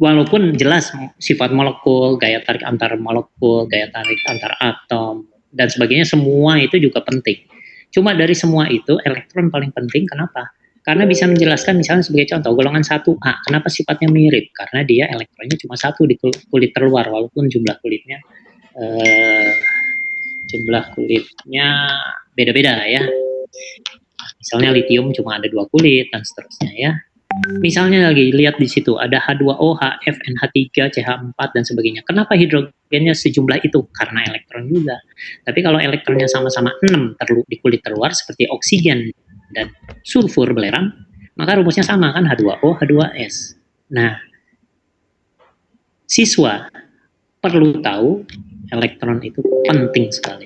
Walaupun jelas sifat molekul, gaya tarik antar molekul, gaya tarik antar atom, dan sebagainya, semua itu juga penting. Cuma dari semua itu, elektron paling penting. Kenapa? Karena bisa menjelaskan misalnya sebagai contoh, golongan 1A, kenapa sifatnya mirip? Karena dia elektronnya cuma 1 di kulit terluar, walaupun jumlah kulitnya beda-beda ya. Misalnya litium cuma ada 2 kulit, dan seterusnya ya. Misalnya lagi, lihat di situ, ada H2O, HF, NH3, CH4, dan sebagainya. Kenapa hidrogennya sejumlah itu? Karena elektron juga. Tapi kalau elektronnya sama-sama 6 di kulit terluar, seperti oksigen dan sulfur belerang, maka rumusnya sama kan, H2O, H2S. Nah, siswa perlu tahu elektron itu penting sekali.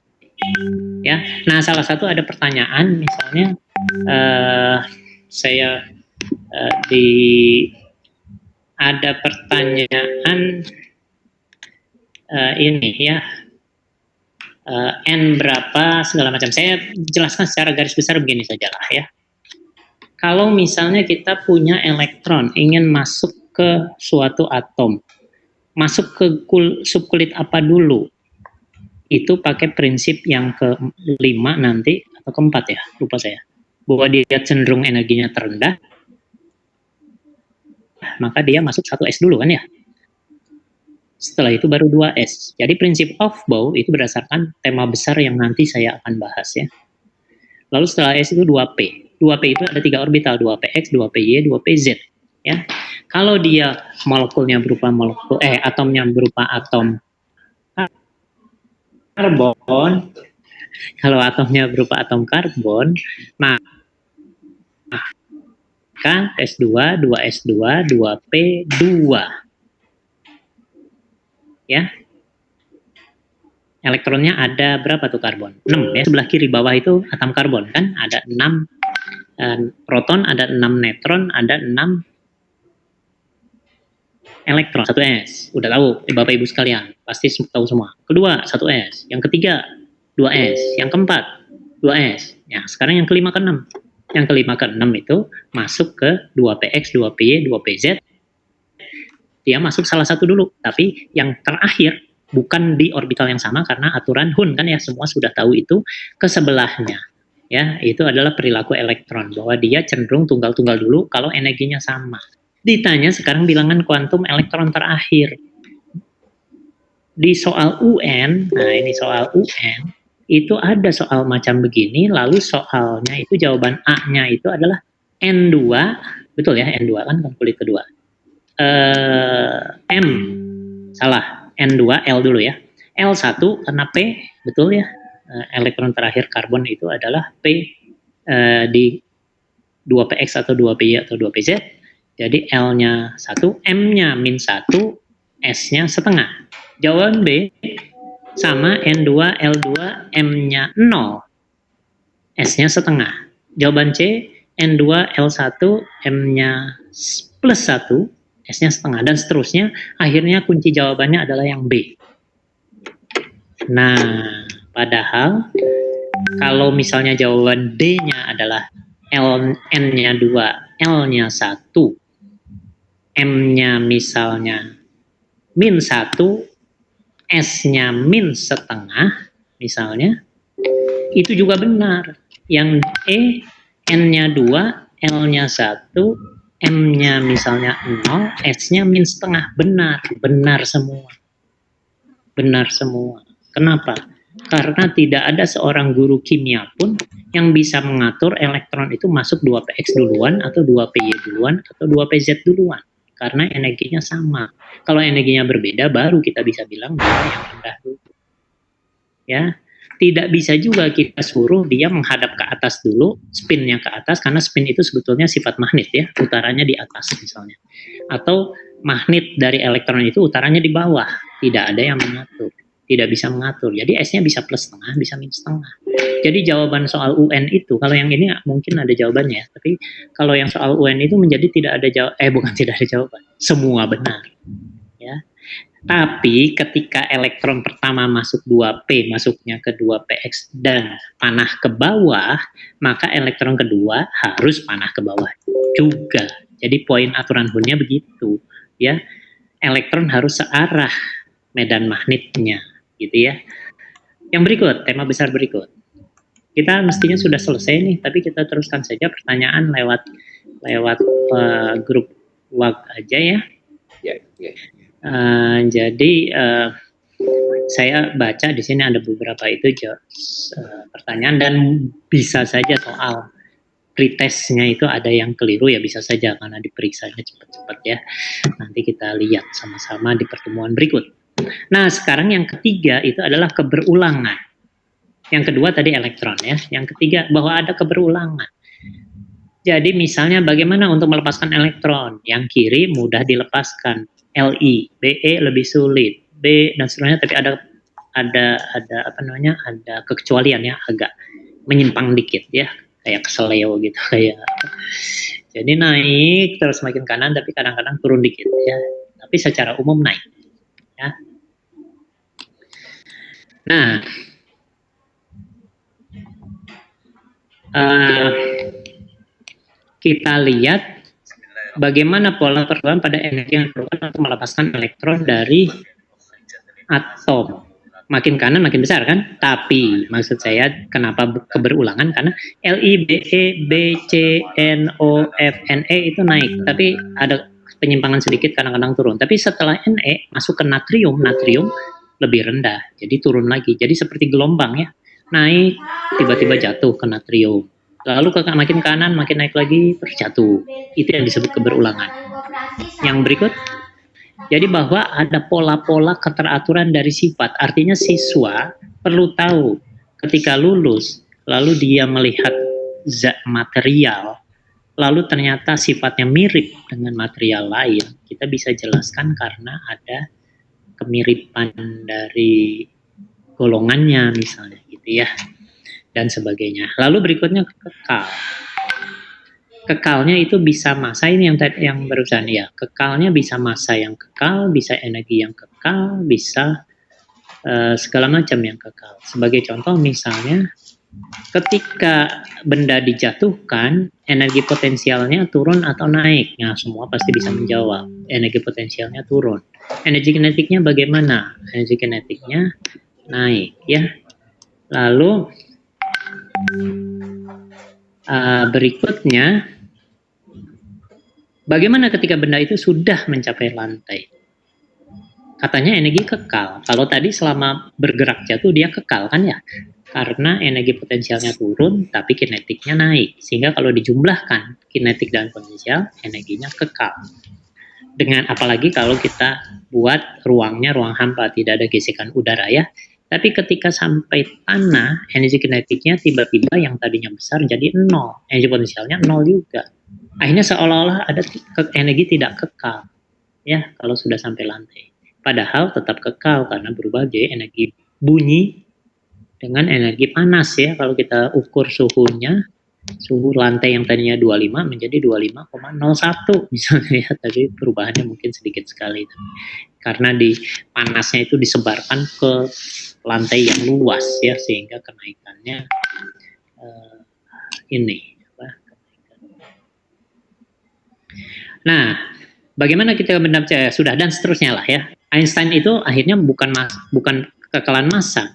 Ya, nah salah satu ada pertanyaan, misalnya ada pertanyaan ini ya, N berapa segala macam. Saya jelaskan secara garis besar begini sajalah ya. Kalau misalnya kita punya elektron ingin masuk ke suatu atom, masuk ke subkulit apa dulu? Itu pakai prinsip yang ke-5 nanti, atau ke-4 ya, lupa saya. Bahwa dia cenderung energinya terendah, maka dia masuk 1S dulu kan ya. Setelah itu baru 2S. Jadi prinsip Aufbau itu berdasarkan tema besar yang nanti saya akan bahas ya. Lalu setelah S itu 2P. 2P itu ada 3 orbital, 2PX, 2PY, 2PZ ya. Kalau dia molekulnya berupa atomnya berupa atom karbon, kalau atomnya berupa atom karbon, maka S2, 2S2, 2P2. ya. Elektronnya ada berapa tuh karbon? 6 ya. Sebelah kiri bawah itu atom karbon kan, ada 6 proton, ada 6 neutron, ada 6 elektron, 1 S. Udah tahu Bapak Ibu sekalian, pasti tahu semua. Kedua 1 S, yang ketiga 2 S, yang keempat 2 S. Ya, sekarang yang kelima ke 6. Yang kelima ke 6 itu masuk ke 2PX, 2PY, 2PZ. Dia masuk salah satu dulu, tapi yang terakhir bukan di orbital yang sama karena aturan Hund kan ya, semua sudah tahu itu, ke sebelahnya. Ya, itu adalah perilaku elektron bahwa dia cenderung tunggal-tunggal dulu kalau energinya sama. Ditanya sekarang bilangan kuantum elektron terakhir. Di soal UN, nah ini soal UN, itu ada soal macam begini, lalu soalnya itu jawaban A-nya itu adalah N2, betul ya, N2 kan kulit kedua. M, salah, N2, L dulu ya. L1 karena P, betul ya, elektron terakhir karbon itu adalah P di 2PX atau 2PY atau 2PZ. Jadi L-nya 1, M-nya min 1, S-nya setengah. Jawaban B sama N2, L2, M-nya 0, S-nya setengah. Jawaban C, N2, L1, M-nya plus 1, S-nya setengah, dan seterusnya. Akhirnya kunci jawabannya adalah yang B. Nah, padahal kalau misalnya jawaban D-nya adalah N-nya 2, L-nya 1, M-nya misalnya min 1, S-nya min setengah, misalnya, itu juga benar. Yang E, N-nya 2, L-nya 1, M-nya misalnya 0, S-nya min setengah. Benar, benar semua. Benar semua. Kenapa? Karena tidak ada seorang guru kimia pun yang bisa mengatur elektron itu masuk 2PX duluan, atau 2PY duluan, atau 2PZ duluan. Karena energinya sama. Kalau energinya berbeda, baru kita bisa bilang bahwa yang rendah dulu. Ya, tidak bisa juga kita suruh dia menghadap ke atas dulu, spinnya ke atas, karena spin itu sebetulnya sifat magnet ya, utaranya di atas misalnya. Atau magnet dari elektron itu utaranya di bawah. Tidak ada yang mengatur. Tidak bisa mengatur. Jadi S-nya bisa plus setengah, bisa min setengah. Jadi jawaban soal UN itu, kalau yang ini mungkin ada jawabannya, tapi kalau yang soal UN itu menjadi tidak ada jawaban, bukan tidak ada jawaban, semua benar. Ya. Tapi ketika elektron pertama masuk 2P, masuknya ke 2PX dan panah ke bawah, maka elektron kedua harus panah ke bawah juga. Jadi poin aturan Hundnya begitu, ya. Elektron harus searah medan magnetnya, gitu ya. Yang berikut, tema besar berikut. Kita mestinya sudah selesai nih, tapi kita teruskan saja pertanyaan lewat grup WhatsApp aja ya. Jadi saya baca di sini ada beberapa itu pertanyaan, dan bisa saja soal pretestnya itu ada yang keliru ya, bisa saja karena diperiksanya cepat-cepat ya. Nanti kita lihat sama-sama di pertemuan berikut. Nah, sekarang yang ketiga itu adalah keberulangan. Yang kedua tadi elektron ya. Yang ketiga bahwa ada keberulangan. Jadi misalnya bagaimana untuk melepaskan elektron? Yang kiri mudah dilepaskan, Li, Be lebih sulit, B dan seterusnya, tapi ada apa namanya? Ada kekecualian ya, agak menyimpang dikit ya, kayak keseleo gitu kayak. Jadi naik terus makin kanan, tapi kadang-kadang turun dikit ya. Tapi secara umum naik. Ya. Nah, kita lihat bagaimana pola perkembangan pada energi yang diperlukan untuk melepaskan elektron dari atom. Makin kanan makin besar kan? Tapi maksud saya kenapa keberulangan? Karena Li, Be, Bc, No, F, Ne itu naik, tapi ada penyimpangan sedikit, kadang-kadang turun. Tapi setelah Ne masuk ke natrium lebih rendah, jadi turun lagi. Jadi seperti gelombang ya, naik tiba-tiba jatuh ke natrium, lalu makin kanan makin naik lagi terus jatuh. Itu yang disebut keberulangan. Yang berikut, jadi bahwa ada pola-pola keteraturan dari sifat. Artinya siswa perlu tahu ketika lulus lalu dia melihat zat material, lalu ternyata sifatnya mirip dengan material lain, kita bisa jelaskan karena ada kemiripan dari golongannya misalnya gitu ya, dan sebagainya. Lalu berikutnya kekal. Kekalnya itu bisa masa, ini yang barusan ya, kekalnya bisa masa yang kekal, bisa energi yang kekal, bisa segala macam yang kekal. Sebagai contoh misalnya, ketika benda dijatuhkan, energi potensialnya turun atau naik? Nah, semua pasti bisa menjawab. Energi potensialnya turun. Energi kinetiknya bagaimana? Energi kinetiknya naik, ya. Lalu berikutnya, bagaimana ketika benda itu sudah mencapai lantai? Katanya energi kekal. Kalau tadi selama bergerak jatuh dia kekal kan ya? Karena energi potensialnya turun tapi kinetiknya naik. Sehingga kalau dijumlahkan kinetik dan potensial, energinya kekal. Dengan apalagi kalau kita buat ruangnya ruang hampa, tidak ada gesekan udara ya. Tapi ketika sampai tanah, energi kinetiknya tiba-tiba yang tadinya besar jadi 0. Energi potensialnya 0 juga. Akhirnya seolah-olah ada energi tidak kekal. Ya, kalau sudah sampai lantai. Padahal tetap kekal karena berubah jadi energi bunyi dengan energi panas ya. Kalau kita ukur suhunya, suhu lantai yang tadinya 25 menjadi 25,01 misalnya ya. Tapi perubahannya mungkin sedikit sekali. Karena di panasnya itu disebarkan ke lantai yang luas ya, sehingga kenaikannya ini. Nah, bagaimana kita mendapat sudah dan seterusnya lah ya. Einstein itu akhirnya bukan kekekalan massa,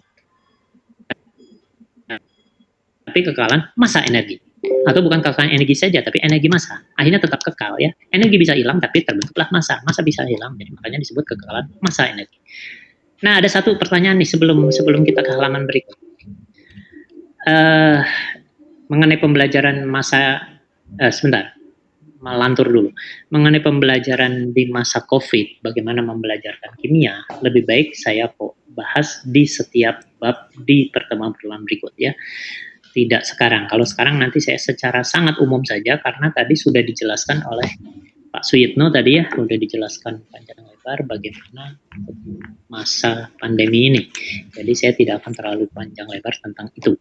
tapi kekekalan massa energi. Atau bukan kekekalan energi saja, tapi energi massa. Akhirnya tetap kekal ya. Energi bisa hilang, tapi terbentuklah massa. Massa bisa hilang, jadi makanya disebut kekekalan massa energi. Nah, ada satu pertanyaan nih sebelum kita ke halaman berikut. Mengenai pembelajaran masa, sebentar. Melantur dulu. Mengenai pembelajaran di masa COVID, bagaimana membelajarkan kimia, lebih baik saya bahas di setiap bab di pertemuan-pertemuan berikut ya. Tidak sekarang. Kalau sekarang nanti saya secara sangat umum saja, karena tadi sudah dijelaskan oleh Pak Suyitno tadi ya, sudah dijelaskan panjang lebar bagaimana masa pandemi ini. Jadi saya tidak akan terlalu panjang lebar tentang itu.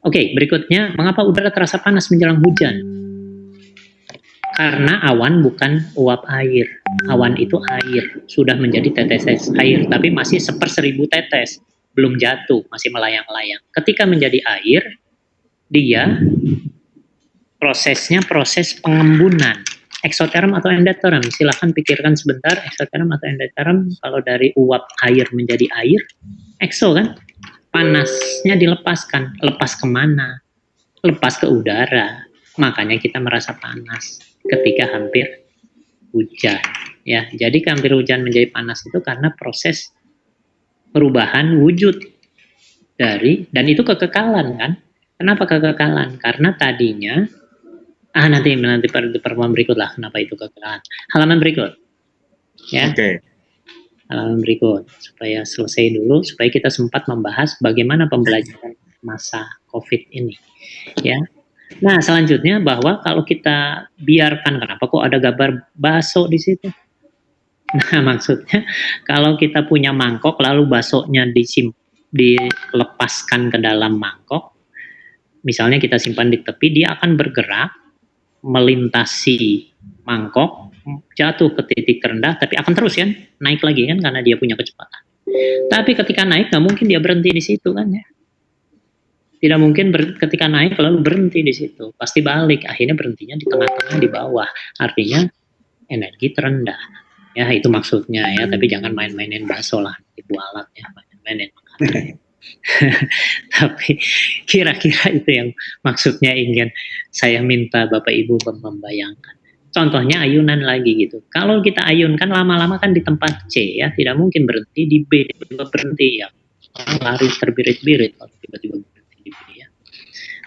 Oke, berikutnya, mengapa udara terasa panas menjelang hujan? Karena awan bukan uap air. Awan itu air, sudah menjadi tetes air, tapi masih 1/1000 tetes, belum jatuh, masih melayang-layang. Ketika menjadi air, dia prosesnya proses pengembunan. Eksoterm atau endoterm, silahkan pikirkan sebentar, eksoterm atau endoterm. Kalau dari uap air menjadi air, ekso kan? Panasnya dilepaskan, lepas kemana? Lepas ke udara, makanya kita merasa panas ketika hampir hujan ya. Jadi hampir hujan menjadi panas itu karena proses perubahan wujud dari, dan itu kekekalan kan. Kenapa kekekalan? Karena tadinya nanti pertemuan berikut lah kenapa itu kekekalan. Halaman berikut ya. Oke. Halaman berikut supaya selesai dulu, supaya kita sempat membahas bagaimana pembelajaran masa COVID ini ya. Nah, selanjutnya bahwa kalau kita biarkan, kenapa kok ada gambar bakso di situ? Nah, maksudnya kalau kita punya mangkok lalu baksonya dilepaskan ke dalam mangkok, misalnya kita simpan di tepi, dia akan bergerak melintasi mangkok, jatuh ke titik terendah, tapi akan terus kan naik lagi kan karena dia punya kecepatan. Tapi ketika naik nggak mungkin dia berhenti di situ kan ya. Tidak mungkin ketika naik lalu berhenti di situ, pasti balik, akhirnya berhentinya di tengah-tengah di bawah, artinya energi terendah. Ya itu maksudnya ya, tapi jangan main-mainin bakso lah, ibu alat ya, main-mainin makanan. Tapi kira-kira itu yang maksudnya ingin saya minta Bapak Ibu membayangkan. Contohnya ayunan lagi gitu. Kalau kita ayunkan lama-lama kan di tempat C ya, tidak mungkin berhenti di B, tiba-tiba berhenti ya. Lari terbirit-birit kalau tiba-tiba ya.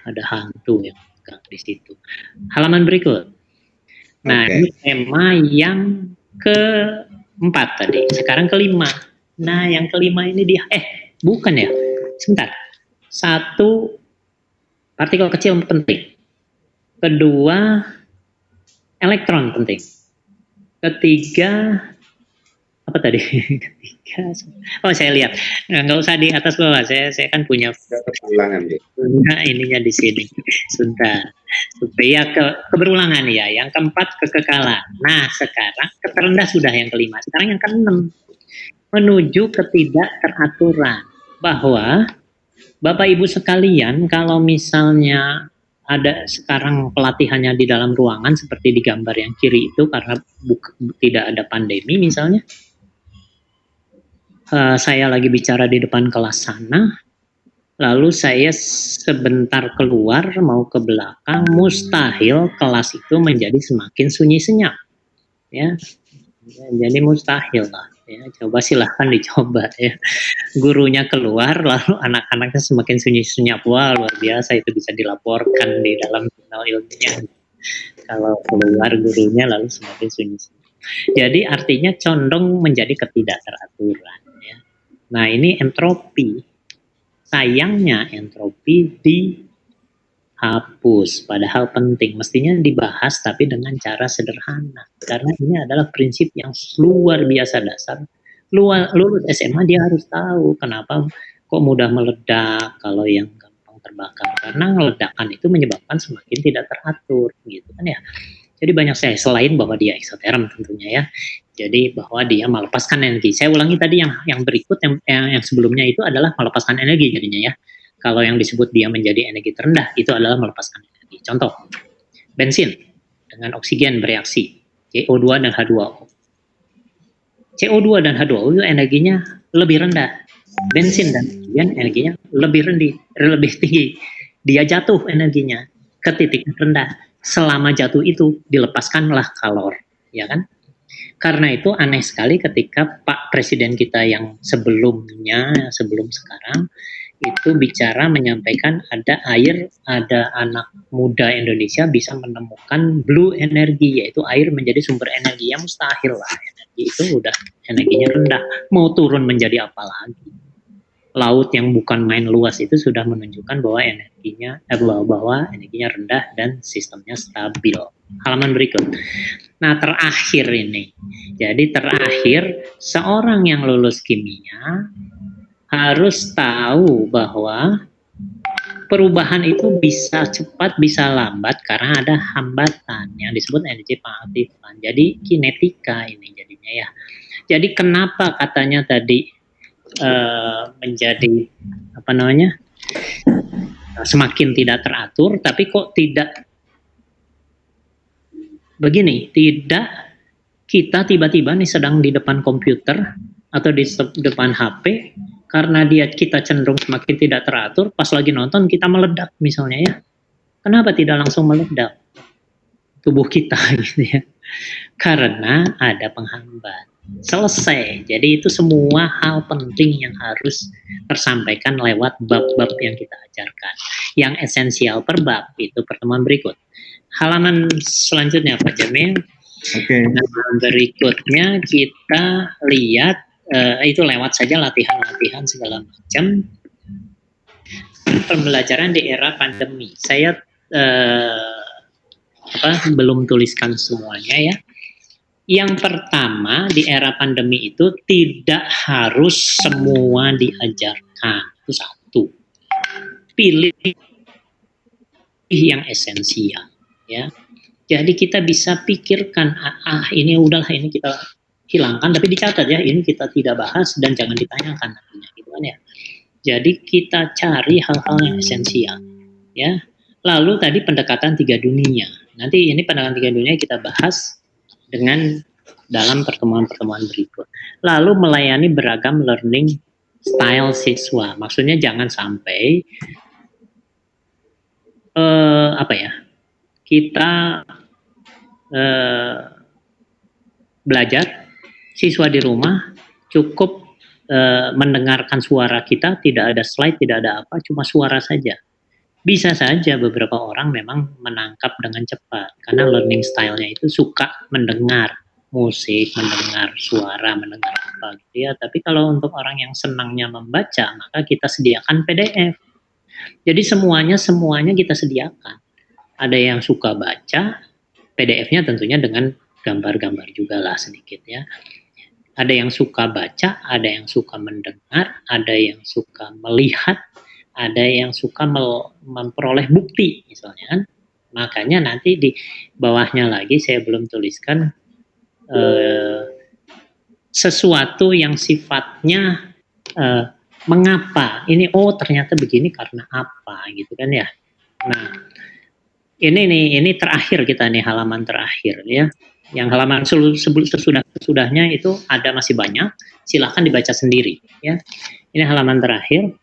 Ada hantu yang di situ. Halaman berikut. Nah, ini tema yang keempat tadi. Sekarang kelima. Nah, yang kelima ini dia bukan ya. Sebentar. 1, partikel kecil penting. 2, elektron penting. 3, apa tadi? Ketiga. Oh, saya lihat. Nggak usah di atas bawah. Saya kan punya Ulangan ya. ininya di sini. Sebentar. Supaya keberulangan ya. Yang keempat kekekalan. Nah, sekarang terendah sudah yang kelima. Sekarang yang keenam, menuju ketidakteraturan. Bahwa Bapak Ibu sekalian, kalau misalnya ada sekarang pelatihannya di dalam ruangan seperti di gambar yang kiri itu karena tidak ada pandemi misalnya, saya lagi bicara di depan kelas sana, lalu saya sebentar keluar mau ke belakang, mustahil kelas itu menjadi semakin sunyi senyap, ya, jadi mustahil lah. Ya, coba silahkan dicoba ya. Gurunya keluar lalu anak-anaknya semakin sunyi senyap, wah luar biasa, itu bisa dilaporkan di dalam jurnal ilmiah. Kalau keluar gurunya lalu semakin sunyi senyap. Jadi artinya condong menjadi ketidakteraturan. Ya. Nah ini entropi. Sayangnya entropi dihapus, padahal penting. Mestinya dibahas tapi dengan cara sederhana. Karena ini adalah prinsip yang luar biasa dasar. Lulus SMA dia harus tahu kenapa kok mudah meledak kalau yang gampang terbakar. Karena ledakan itu menyebabkan semakin tidak teratur, gitu kan ya. Jadi banyak saya selain bahwa dia eksoterm tentunya ya. Jadi bahwa dia melepaskan energi. Saya ulangi tadi yang berikut yang sebelumnya itu adalah melepaskan energi jadinya ya. Kalau yang disebut dia menjadi energi terendah itu adalah melepaskan energi. Contoh, bensin dengan oksigen bereaksi, CO2 dan H2O. CO2 dan H2O itu energinya lebih rendah. Bensin dan oksigen energinya lebih tinggi. Dia jatuh energinya ke titik rendah. Selama jatuh itu dilepaskanlah kalor, ya kan? Karena itu aneh sekali ketika Pak Presiden kita yang sebelum sekarang itu bicara menyampaikan ada anak muda Indonesia bisa menemukan blue energy, yaitu air menjadi sumber energi. Yang mustahil lah, energi itu udah energinya rendah, mau turun menjadi apa lagi? Laut yang bukan main luas itu sudah menunjukkan bahwa energinya rendah dan sistemnya stabil. Halaman berikut. Nah terakhir ini, jadi terakhir seorang yang lulus kimia harus tahu bahwa perubahan itu bisa cepat, bisa lambat karena ada hambatan yang disebut energi pengaktifan. Jadi kinetika ini jadinya ya. Jadi kenapa katanya tadi menjadi semakin tidak teratur, tapi kok tidak begini? Tidak, kita tiba-tiba nih sedang di depan komputer atau di depan HP. Karena kita cenderung semakin tidak teratur, pas lagi nonton kita meledak misalnya ya. Kenapa tidak langsung meledak tubuh kita gitu ya? Karena ada penghambat. Selesai. Jadi itu semua hal penting yang harus tersampaikan lewat bab-bab yang kita ajarkan. Yang esensial per bab itu pertemuan berikut. Halaman selanjutnya Pak Jamil. Oke. Halaman berikutnya kita lihat itu lewat saja latihan-latihan segala macam. Pembelajaran di era pandemi. Saya belum tuliskan semuanya ya. Yang pertama di era pandemi itu tidak harus semua diajarkan. Itu satu. Pilih yang esensial ya. Jadi kita bisa pikirkan ini udahlah, ini kita hilangkan, tapi dicatat ya, ini kita tidak bahas dan jangan ditanyakan nantinya gitu kan ya. Jadi kita cari hal-hal yang esensial ya. Lalu tadi pendekatan 3 dunia. Nanti ini pendekatan 3 dunia kita bahas dengan dalam pertemuan-pertemuan berikut. Lalu melayani beragam learning style siswa. Maksudnya jangan sampai kita belajar siswa di rumah cukup mendengarkan suara kita, tidak ada slide, tidak ada apa, cuma suara saja. Bisa saja beberapa orang memang menangkap dengan cepat karena learning style-nya itu suka mendengar musik, mendengar suara, mendengar apa gitu ya. Tapi kalau untuk orang yang senangnya membaca, maka kita sediakan PDF. Jadi semuanya kita sediakan. Ada yang suka baca, PDF-nya tentunya dengan gambar-gambar juga lah sedikit ya. Ada yang suka baca, ada yang suka mendengar, ada yang suka melihat, ada yang suka memperoleh bukti misalnya kan. Makanya nanti di bawahnya lagi saya belum tuliskan sesuatu yang sifatnya mengapa ini, oh ternyata begini karena apa gitu kan ya. Nah ini terakhir kita nih, halaman terakhir ya. Yang halaman sesudahnya itu ada masih banyak, silahkan dibaca sendiri ya. Ini halaman terakhir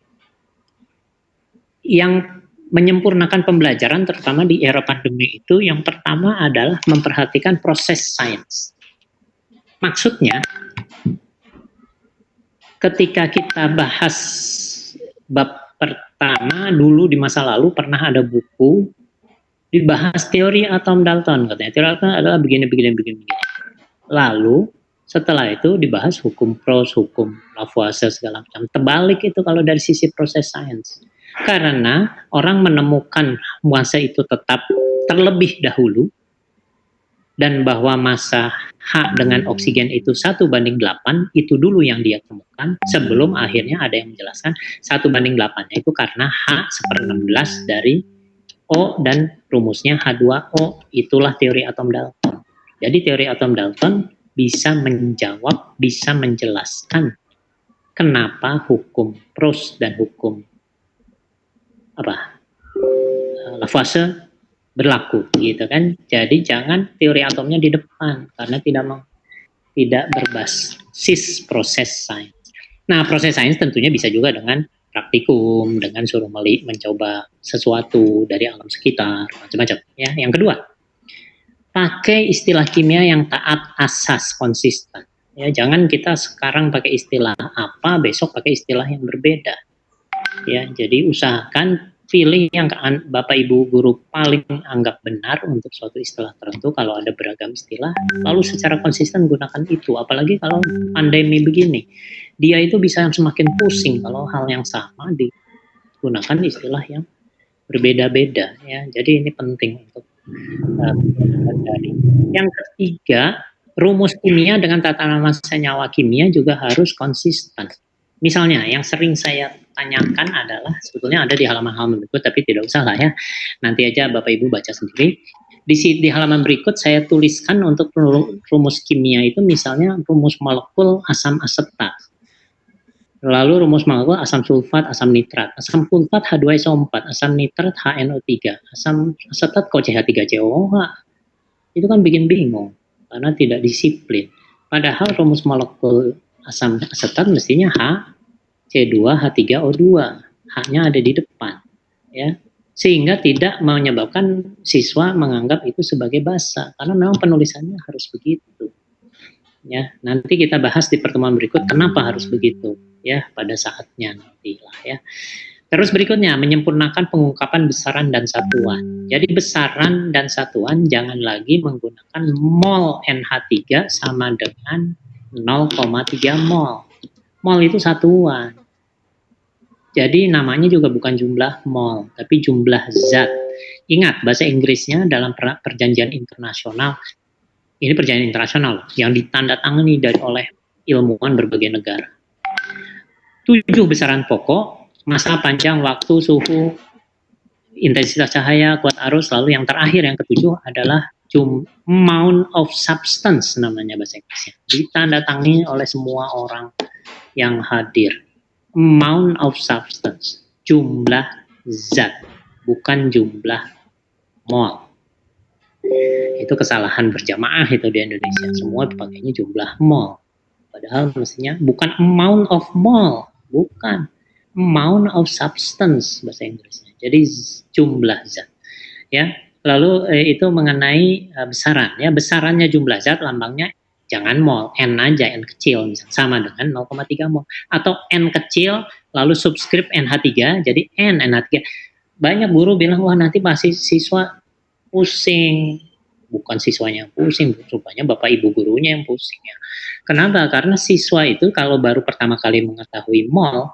yang menyempurnakan pembelajaran terutama di era pandemi itu. Yang pertama adalah memperhatikan proses sains. Maksudnya ketika kita bahas bab pertama dulu di masa lalu pernah ada buku dibahas teori atom Dalton, katanya teori atom adalah begini. Lalu setelah itu dibahas hukum Proust, hukum Lavoisier segala macam. Terbalik itu kalau dari sisi proses sains. Karena orang menemukan massa itu tetap terlebih dahulu, dan bahwa massa H dengan oksigen itu 1:8, itu dulu yang dia temukan, sebelum akhirnya ada yang menjelaskan 1:8-nya itu karena H/16 dari O dan rumusnya H2O, itulah teori atom Dalton. Jadi teori atom Dalton bisa menjawab, bisa menjelaskan kenapa hukum Proust dan hukum Lavoisier berlaku gitu kan. Jadi jangan teori atomnya di depan karena tidak berbasis proses sains. Nah, proses sains tentunya bisa juga dengan praktikum, dengan suruh mencoba sesuatu dari alam sekitar, macam-macam ya. Yang kedua, pakai istilah kimia yang taat asas konsisten. Ya, jangan kita sekarang pakai istilah apa, besok pakai istilah yang berbeda. Ya, jadi usahakan pilih yang Bapak Ibu guru paling anggap benar untuk suatu istilah tertentu. Kalau ada beragam istilah, lalu secara konsisten gunakan itu. Apalagi kalau pandemi begini, dia itu bisa semakin pusing kalau hal yang sama digunakan istilah yang berbeda-beda ya. Jadi ini penting untuk yang ketiga, rumus kimia dengan tatanan massa nyawa kimia juga harus konsisten. Misalnya yang sering saya tanyakan adalah, sebetulnya ada di halaman-halaman berikut tapi tidak usah lah ya, nanti aja Bapak Ibu baca sendiri. Di halaman berikut saya tuliskan untuk rumus kimia itu, misalnya rumus molekul asam asetat, lalu rumus molekul asam sulfat, asam nitrat, asam sulfat H2SO4, asam nitrat HNO3, asam asetat kok CH3COOH. Itu kan bikin bingung karena tidak disiplin. Padahal rumus molekul asam asetat mestinya H, C2, H3O2, H-nya ada di depan, ya, sehingga tidak menyebabkan siswa menganggap itu sebagai basa, karena memang penulisannya harus begitu. Ya, nanti kita bahas di pertemuan berikut kenapa harus begitu, ya, pada saatnya nantilah ya. Terus berikutnya, menyempurnakan pengungkapan besaran dan satuan. Jadi besaran dan satuan jangan lagi menggunakan mol NH3 sama dengan 0,3 mol. Mol itu satuan. Jadi namanya juga bukan jumlah mol, tapi jumlah zat. Ingat, bahasa Inggrisnya dalam perjanjian internasional, ini perjanjian internasional yang ditandatangani oleh ilmuwan berbagai negara. 7 besaran pokok, masa panjang, waktu, suhu, intensitas cahaya, kuat arus, lalu yang terakhir yang ketujuh adalah amount of substance, namanya bahasa Inggrisnya. Ditandatangani oleh semua orang yang hadir. Amount of substance, jumlah zat, bukan jumlah mol. Itu kesalahan berjamaah itu di Indonesia. Semua pakainya jumlah mol. Padahal mestinya bukan amount of mol, bukan. Amount of substance bahasa Inggrisnya. Jadi jumlah zat. Ya. Lalu itu mengenai besaran ya. Besarannya jumlah zat, lambangnya jangan mol, N aja, N kecil misalnya, sama dengan 0,3 mol. Atau N kecil lalu subscript NH3 jadi NH3. Banyak guru bilang, wah nanti pasti siswa pusing. Bukan siswanya yang pusing, rupanya Bapak Ibu gurunya yang pusing ya. Kenapa? Karena siswa itu kalau baru pertama kali mengetahui mol,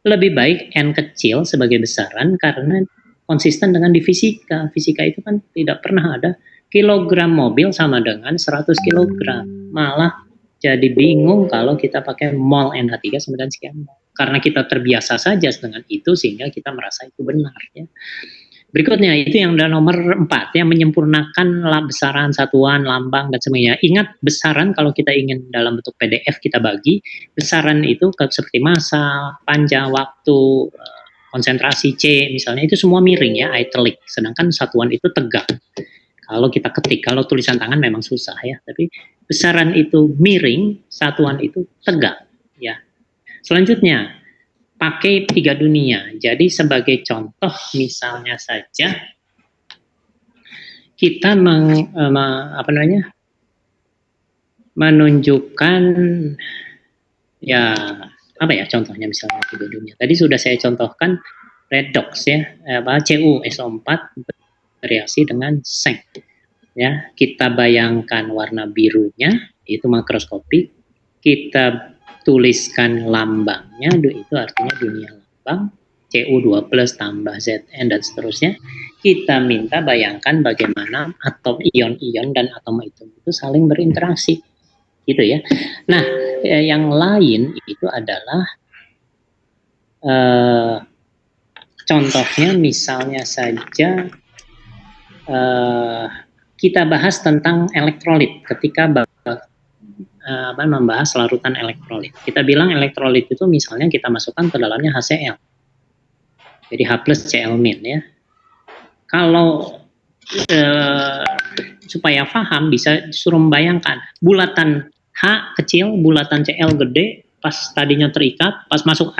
lebih baik N kecil sebagai besaran karena konsisten dengan di fisika. Fisika itu kan tidak pernah ada kilogram mobil sama dengan 100 kilogram. Malah Jadi bingung kalau kita pakai mol NH3 sama dengan sekian mol. Karena kita terbiasa saja dengan itu sehingga kita merasa itu benar ya. Berikutnya itu yang nomor 4 yang menyempurnakan besaran, satuan, lambang dan sebagainya. Ingat besaran kalau kita ingin dalam bentuk PDF kita bagi, besaran itu seperti massa, panjang, waktu, konsentrasi C misalnya itu semua miring ya, italic. Sedangkan satuan itu tegak. Kalau kita ketik, kalau tulisan tangan memang susah ya, tapi besaran itu miring, satuan itu tegak ya. Selanjutnya pakai 3 dunia. Jadi sebagai contoh misalnya saja kita menunjukkan ya apa ya contohnya misalnya 3 dunia. Tadi sudah saya contohkan redox ya, CU SO4 bereaksi dengan seng. Ya, kita bayangkan warna birunya itu makroskopik, kita tuliskan lambangnya, itu artinya dunia lambang, Cu2+ tambah Zn dan seterusnya. Kita minta bayangkan bagaimana atom ion-ion dan atom itu saling berinteraksi, gitu ya. Nah, yang lain itu adalah contohnya misalnya saja kita bahas tentang elektrolit ketika membahas larutan elektrolit. Kita bilang elektrolit itu misalnya kita masukkan ke dalamnya HCl. Jadi H+Cl- ya. Kalau supaya paham bisa suruh membayangkan bulatan H kecil, bulatan Cl gede, pas tadinya terikat, pas masuk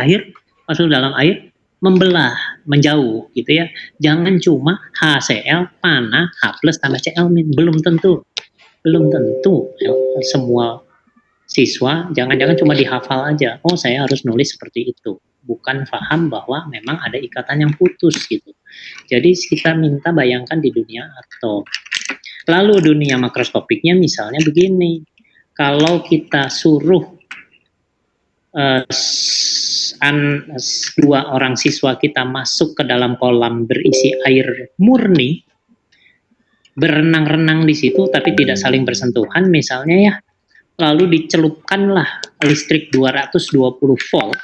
dalam air membelah, menjauh gitu ya. Jangan cuma HCl panah H+ tambah Cl-, belum tentu semua siswa jangan-jangan cuma dihafal aja. Oh, saya harus nulis seperti itu. Bukan paham bahwa memang ada ikatan yang putus gitu. Jadi kita minta bayangkan di dunia atom. Lalu dunia makroskopiknya misalnya begini. Kalau kita suruh 2 orang siswa kita masuk ke dalam kolam berisi air murni, berenang-renang di situ tapi tidak saling bersentuhan misalnya ya, lalu dicelupkanlah listrik 220 volt,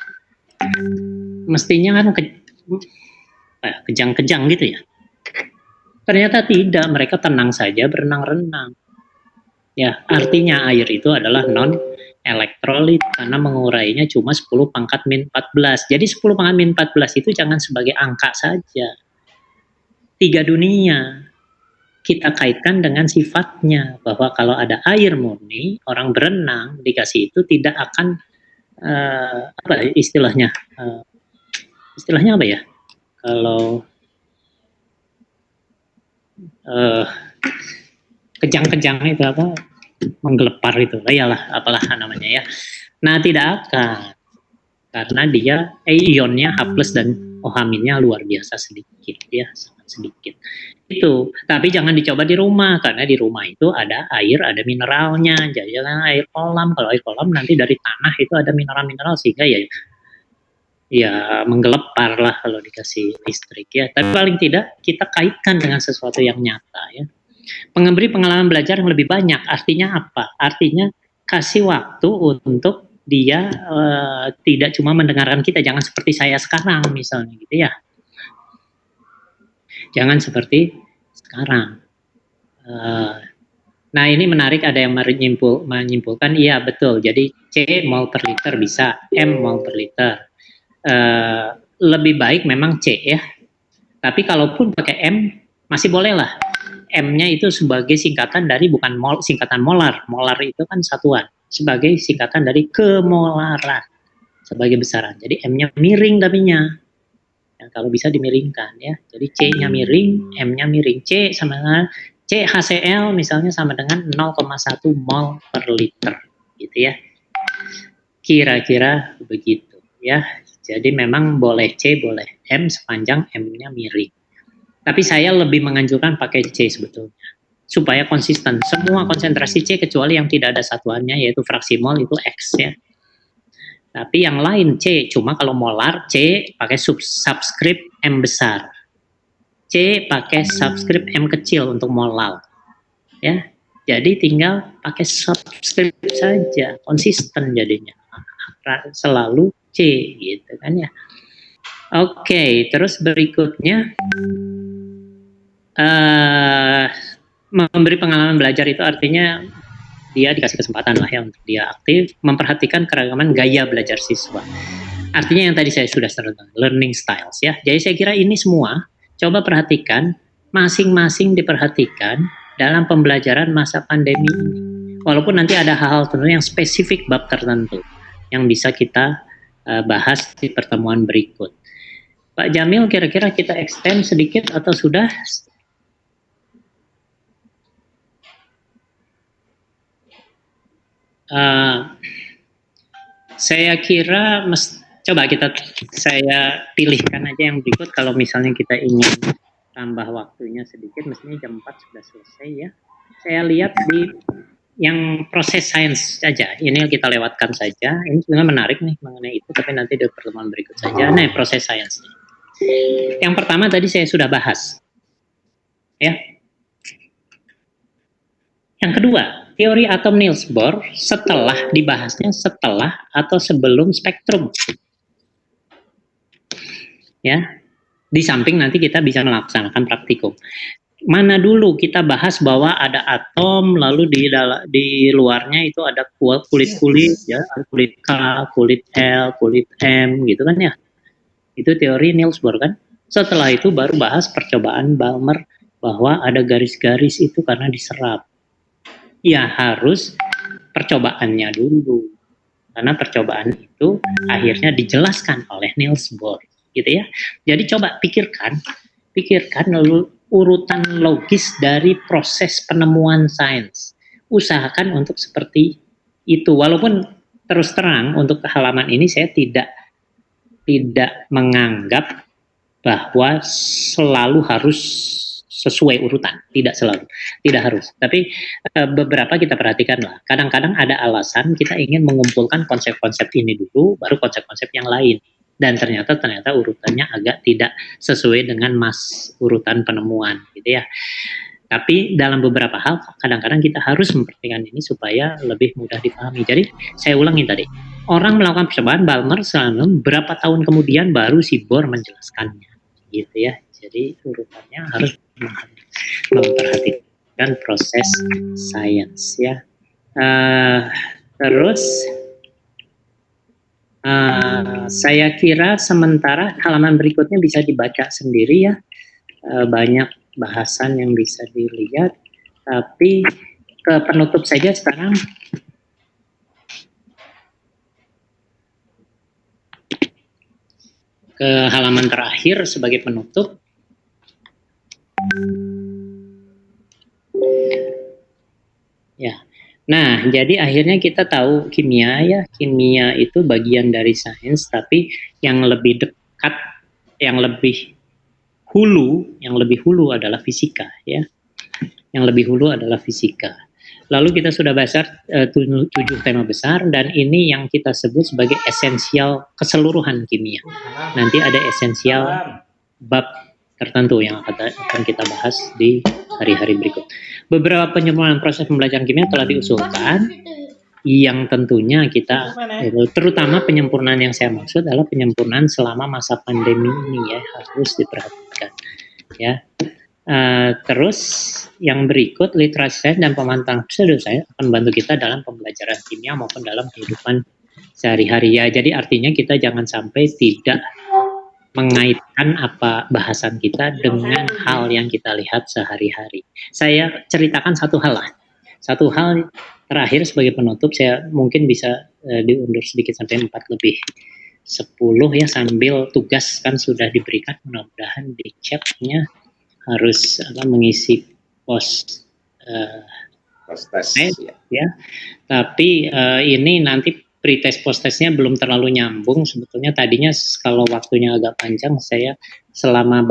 mestinya kan kejang-kejang gitu ya. Ternyata tidak, mereka tenang saja berenang-renang. Ya, artinya air itu adalah non elektrolit karena mengurainya cuma 10⁻⁻14. Jadi 10⁻⁻14 itu jangan sebagai angka saja. 3 dunia kita kaitkan dengan sifatnya, bahwa kalau ada air murni, orang berenang dikasih itu tidak akan istilahnya apa ya? Kalau kejang-kejang itu apa? Menggelepar itu, iyalah apalah namanya ya. Nah, tidak akan, karena dia ionnya H+ dan OH- luar biasa sedikit ya, sangat sedikit. Itu, tapi jangan dicoba di rumah, karena di rumah itu ada air, ada mineralnya. Jadi jangan air kolam. Kalau air kolam nanti dari tanah itu ada mineral-mineral sehingga ya menggelepar lah kalau dikasih listrik ya. Tapi paling tidak kita kaitkan dengan sesuatu yang nyata ya. Memberi pengalaman belajar yang lebih banyak, artinya apa? Artinya kasih waktu untuk dia tidak cuma mendengarkan kita, jangan seperti saya sekarang misalnya gitu ya. Jangan seperti sekarang. Nah, ini menarik, ada yang menyimpulkan, iya betul. Jadi C mol per liter bisa, M mol per liter. Lebih baik memang C ya. Tapi kalaupun pakai M masih boleh lah. M-nya itu sebagai singkatan dari, bukan mol, singkatan molar. Molar itu kan satuan. Sebagai singkatan dari kemolaran. Sebagai besaran. Jadi M-nya miring tapinya. Ya, kalau bisa dimiringkan ya. Jadi C-nya miring, M-nya miring. C sama dengan C HCl misalnya sama dengan 0,1 mol per liter. Gitu ya. Kira-kira begitu ya. Jadi memang boleh C, boleh M sepanjang M-nya miring. Tapi saya lebih menganjurkan pakai C sebetulnya. Supaya konsisten. Semua konsentrasi C kecuali yang tidak ada satuannya, yaitu fraksi mol itu X ya. Tapi yang lain C, cuma kalau molar C pakai subskrip M besar. C pakai subskrip M kecil untuk molal. Ya. Jadi tinggal pakai subscript saja, konsisten jadinya. Selalu C gitu kan ya. Oke, terus berikutnya memberi pengalaman belajar itu artinya dia dikasih kesempatan lah ya untuk dia aktif, memperhatikan keragaman gaya belajar siswa. Artinya yang tadi saya sudah sebutkan, learning styles ya. Jadi saya kira ini semua coba perhatikan, masing-masing diperhatikan dalam pembelajaran masa pandemi ini. Walaupun nanti ada hal-hal tentu yang spesifik bab tertentu yang bisa kita bahas di pertemuan berikut. Pak Jamil, kira-kira kita extend sedikit atau sudah? Saya kira coba saya pilihkan aja yang berikut. Kalau misalnya kita ingin tambah waktunya sedikit, mestinya jam 4 sudah selesai ya. Saya lihat di yang proses sains saja, ini kita lewatkan saja. Ini sebenarnya menarik nih mengenai itu, tapi nanti di pertemuan berikut saja. Nah, proses sains. Yang pertama tadi saya sudah bahas, ya. Yang kedua, teori atom Niels Bohr dibahasnya setelah atau sebelum spektrum, ya. Di samping nanti kita bisa melaksanakan praktikum. Mana dulu kita bahas bahwa ada atom, lalu di luarnya itu ada kulit-kulit, ya, kulit K, kulit L, kulit M, gitu kan ya. Itu teori Niels Bohr kan. Setelah itu baru bahas percobaan Balmer bahwa ada garis-garis itu karena diserap. Ya harus percobaannya dulu. Karena percobaan itu akhirnya dijelaskan oleh Niels Bohr, gitu ya. Jadi coba pikirkan lalu urutan logis dari proses penemuan sains. Usahakan untuk seperti itu. Walaupun terus terang untuk halaman ini saya tidak menganggap bahwa selalu harus sesuai urutan, tidak selalu, tidak harus. Tapi beberapa kita perhatikan lah. Kadang-kadang ada alasan kita ingin mengumpulkan konsep-konsep ini dulu, baru konsep-konsep yang lain. Dan ternyata urutannya agak tidak sesuai dengan urutan penemuan, gitu ya. Tapi dalam beberapa hal kadang-kadang kita harus memperhatikan ini supaya lebih mudah dipahami. Jadi saya ulangi tadi, orang melakukan percobaan Balmer selama berapa tahun kemudian baru si Bohr menjelaskannya, gitu ya. Jadi urutannya harus memperhatikan proses sains ya. Terus saya kira sementara halaman berikutnya bisa dibaca sendiri ya. Banyak bahasan yang bisa dilihat, tapi ke penutup saja sekarang. Ke halaman terakhir sebagai penutup. Ya. Nah, jadi akhirnya kita tahu kimia ya, kimia itu bagian dari sains, tapi yang lebih dekat, yang lebih hulu adalah fisika ya. Yang lebih hulu adalah fisika. Lalu kita sudah bahas 7 tema besar dan ini yang kita sebut sebagai esensial keseluruhan kimia. Nanti ada esensial bab tertentu yang akan kita bahas di hari-hari berikut. Beberapa penyempurnaan proses pembelajaran kimia telah diusulkan, yang tentunya kita, terutama penyempurnaan yang saya maksud adalah penyempurnaan selama masa pandemi ini ya, harus diperhatikan ya. Terus yang berikut, literasi sains dan pemantauan sains akan membantu kita dalam pembelajaran kimia maupun dalam kehidupan sehari-hari ya. Jadi artinya kita jangan sampai tidak mengaitkan apa bahasan kita dengan hal yang kita lihat sehari-hari. Saya ceritakan satu hal terakhir sebagai penutup. Saya mungkin bisa diundur sedikit sampai 4:10 ya, sambil tugas kan sudah diberikan, mudah-mudahan di chatnya harus mengisi post test ya. Tapi ini nanti pretest post-testnya belum terlalu nyambung sebetulnya. Tadinya kalau waktunya agak panjang, saya selama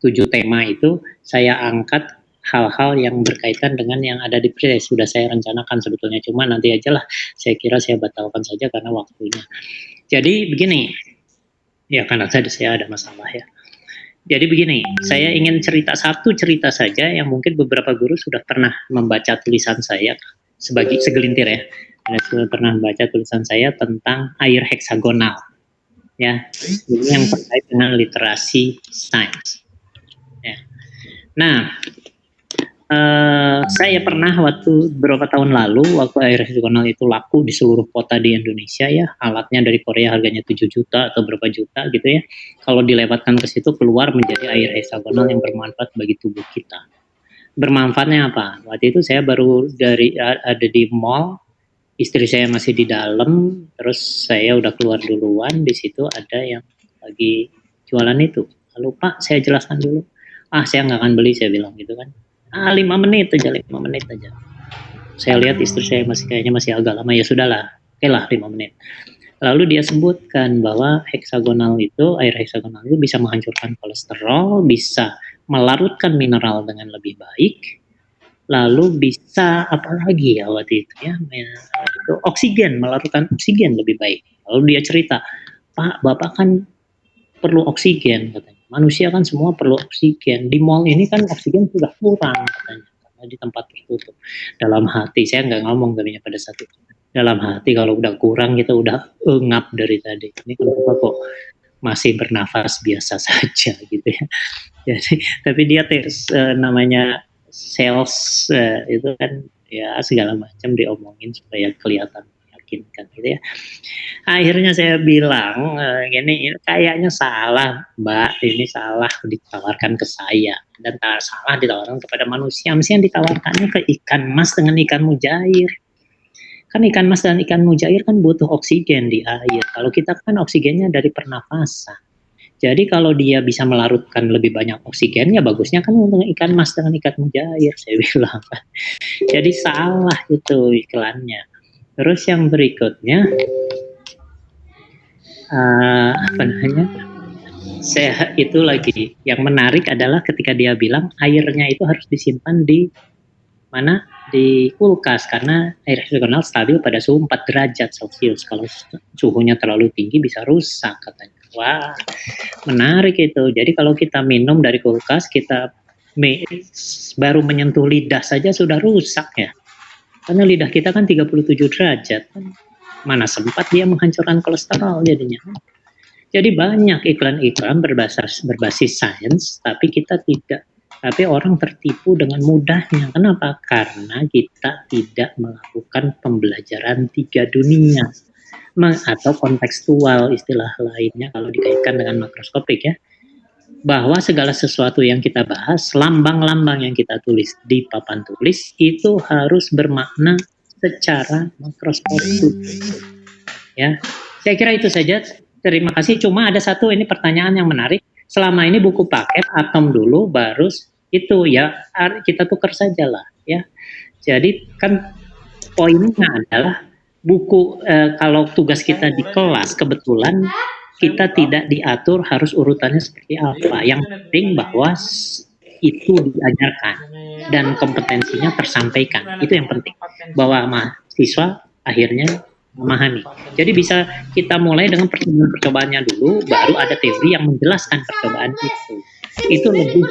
7 tema itu saya angkat hal-hal yang berkaitan dengan yang ada di pretest. Sudah saya rencanakan sebetulnya, cuma nanti aja lah, saya kira saya batalkan saja karena waktunya. Jadi begini ya, karena tadi saya ada masalah ya. Jadi begini, saya ingin satu cerita saja yang mungkin beberapa guru sudah pernah membaca tulisan saya sebagai segelintir ya. Sudah pernah membaca tulisan saya tentang air heksagonal. Ya, ini yang terkait dengan literasi sains. Ya. Nah, saya pernah waktu beberapa tahun lalu, waktu air heksagonal itu laku di seluruh kota di Indonesia ya, alatnya dari Korea harganya 7 juta atau berapa juta gitu ya. Kalau dilewatkan ke situ keluar menjadi air heksagonal yang bermanfaat bagi tubuh kita. Bermanfaatnya apa? Waktu itu saya baru ada di mall, istri saya masih di dalam, terus saya udah keluar duluan, di situ ada yang lagi jualan itu. Lalu Pak, saya jelaskan dulu. Saya nggak akan beli, saya bilang gitu kan. 5 menit aja. Saya lihat istri saya kayaknya masih agak lama, ya sudahlah, oke lah 5 menit. Lalu dia sebutkan bahwa air heksagonal itu bisa menghancurkan kolesterol, bisa melarutkan mineral dengan lebih baik, lalu bisa apalagi ya waktu itu ya, itu oksigen, melarutkan oksigen lebih baik. Lalu dia cerita, Pak, Bapak kan perlu oksigen katanya. Manusia kan semua perlu oksigen. Di mall ini kan oksigen sudah kurang katanya, karena di tempat tertutup. Dalam hati, saya nggak ngomong tadinya pada saat itu. Dalam hati kalau udah kurang kita udah ngap dari tadi. Ini kenapa kok masih bernafas biasa saja gitu ya. Jadi, tapi dia namanya sales itu kan ya segala macam diomongin supaya kelihatan meyakinkan gitu ya. Akhirnya saya bilang, ini kayaknya salah Mbak, ini salah ditawarkan ke saya dan salah ditawarkan kepada manusia. Mesti yang ditawarkannya ke ikan mas dengan ikan mujair. Kan ikan mas dan ikan mujair kan butuh oksigen di air. Kalau kita kan oksigennya dari pernafasan. Jadi kalau dia bisa melarutkan lebih banyak oksigen, ya bagusnya kan untuk ikan mas dengan ikan mujair, saya bilang. Jadi salah itu iklannya. Terus yang berikutnya, saya itu lagi yang menarik adalah ketika dia bilang airnya itu harus disimpan di mana, di kulkas, karena air heksagonal stabil pada suhu 4 derajat Celcius. Kalau suhunya terlalu tinggi bisa rusak katanya. Wah, menarik itu. Jadi kalau kita minum dari kulkas, kita baru menyentuh lidah saja sudah rusak ya. Karena lidah kita kan 37 derajat. Mana sempat dia menghancurkan kolesterol jadinya. Jadi banyak iklan-iklan berbasis sains, tapi orang tertipu dengan mudahnya. Kenapa? Karena kita tidak melakukan pembelajaran 3 dunia atau kontekstual, istilah lainnya kalau dikaitkan dengan makroskopik ya. Bahwa segala sesuatu yang kita bahas, lambang-lambang yang kita tulis di papan tulis itu harus bermakna secara makroskopik. Ya, saya kira itu saja. Terima kasih. Cuma ada satu ini pertanyaan yang menarik. Selama ini buku paket atom dulu, baru itu ya kita tukar saja lah ya. Jadi kan poinnya adalah buku kalau tugas kita di kelas kebetulan kita tidak diatur harus urutannya seperti apa. Yang penting bahwa itu diajarkan dan kompetensinya tersampaikan. Itu yang penting. Bahwa mahasiswa akhirnya memahami. Jadi bisa kita mulai dengan percobaan-percobaannya dulu, baru ada teori yang menjelaskan percobaan itu. Itu lebih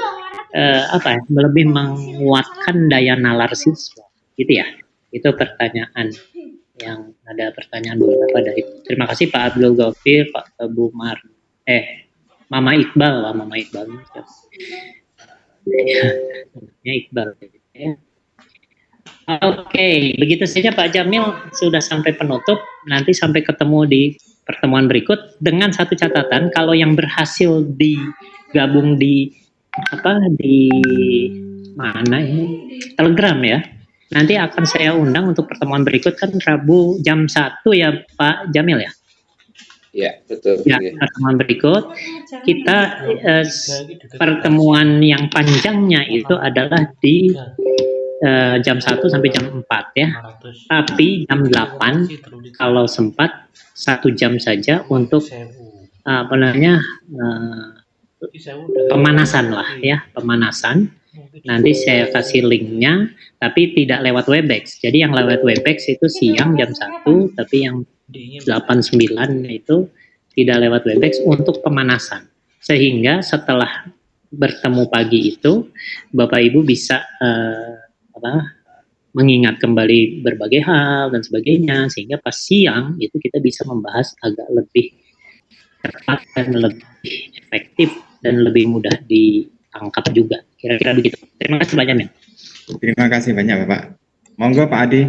lebih menguatkan daya nalar siswa, gitu ya. Itu pertanyaan yang ada pertanyaan beberapa dari. Terima kasih Pak Abdul Ghafir, Pak Bu Mama Iqbal, Mama Iqbal. Ya, Iqbal. Ya. Oke, begitu saja Pak Jamil, sudah sampai penutup. Nanti sampai ketemu di pertemuan berikut dengan satu catatan, kalau yang berhasil digabung di mana ini Telegram ya. Nanti akan saya undang untuk pertemuan berikut kan Rabu jam 1 ya Pak Jamil ya. Ya, betul. Ya, pertemuan berikut kita pertemuan yang panjangnya itu adalah di jam 1 sampai jam 4 ya. Tapi jam 8 kalau sempat 1 jam saja untuk pemanasan lah ya, pemanasan. Nanti saya kasih linknya, tapi tidak lewat Webex. Jadi yang lewat Webex itu siang jam 1, tapi yang 8-9 itu tidak lewat Webex untuk pemanasan. Sehingga setelah bertemu pagi itu Bapak Ibu bisa mengingat kembali berbagai hal dan sebagainya, sehingga pas siang itu kita bisa membahas agak lebih cepat dan lebih efektif dan lebih mudah ditangkap juga. Kira-kira begitu. Terima kasih banyak ya. Terima kasih banyak Bapak. Monggo Pak Adi.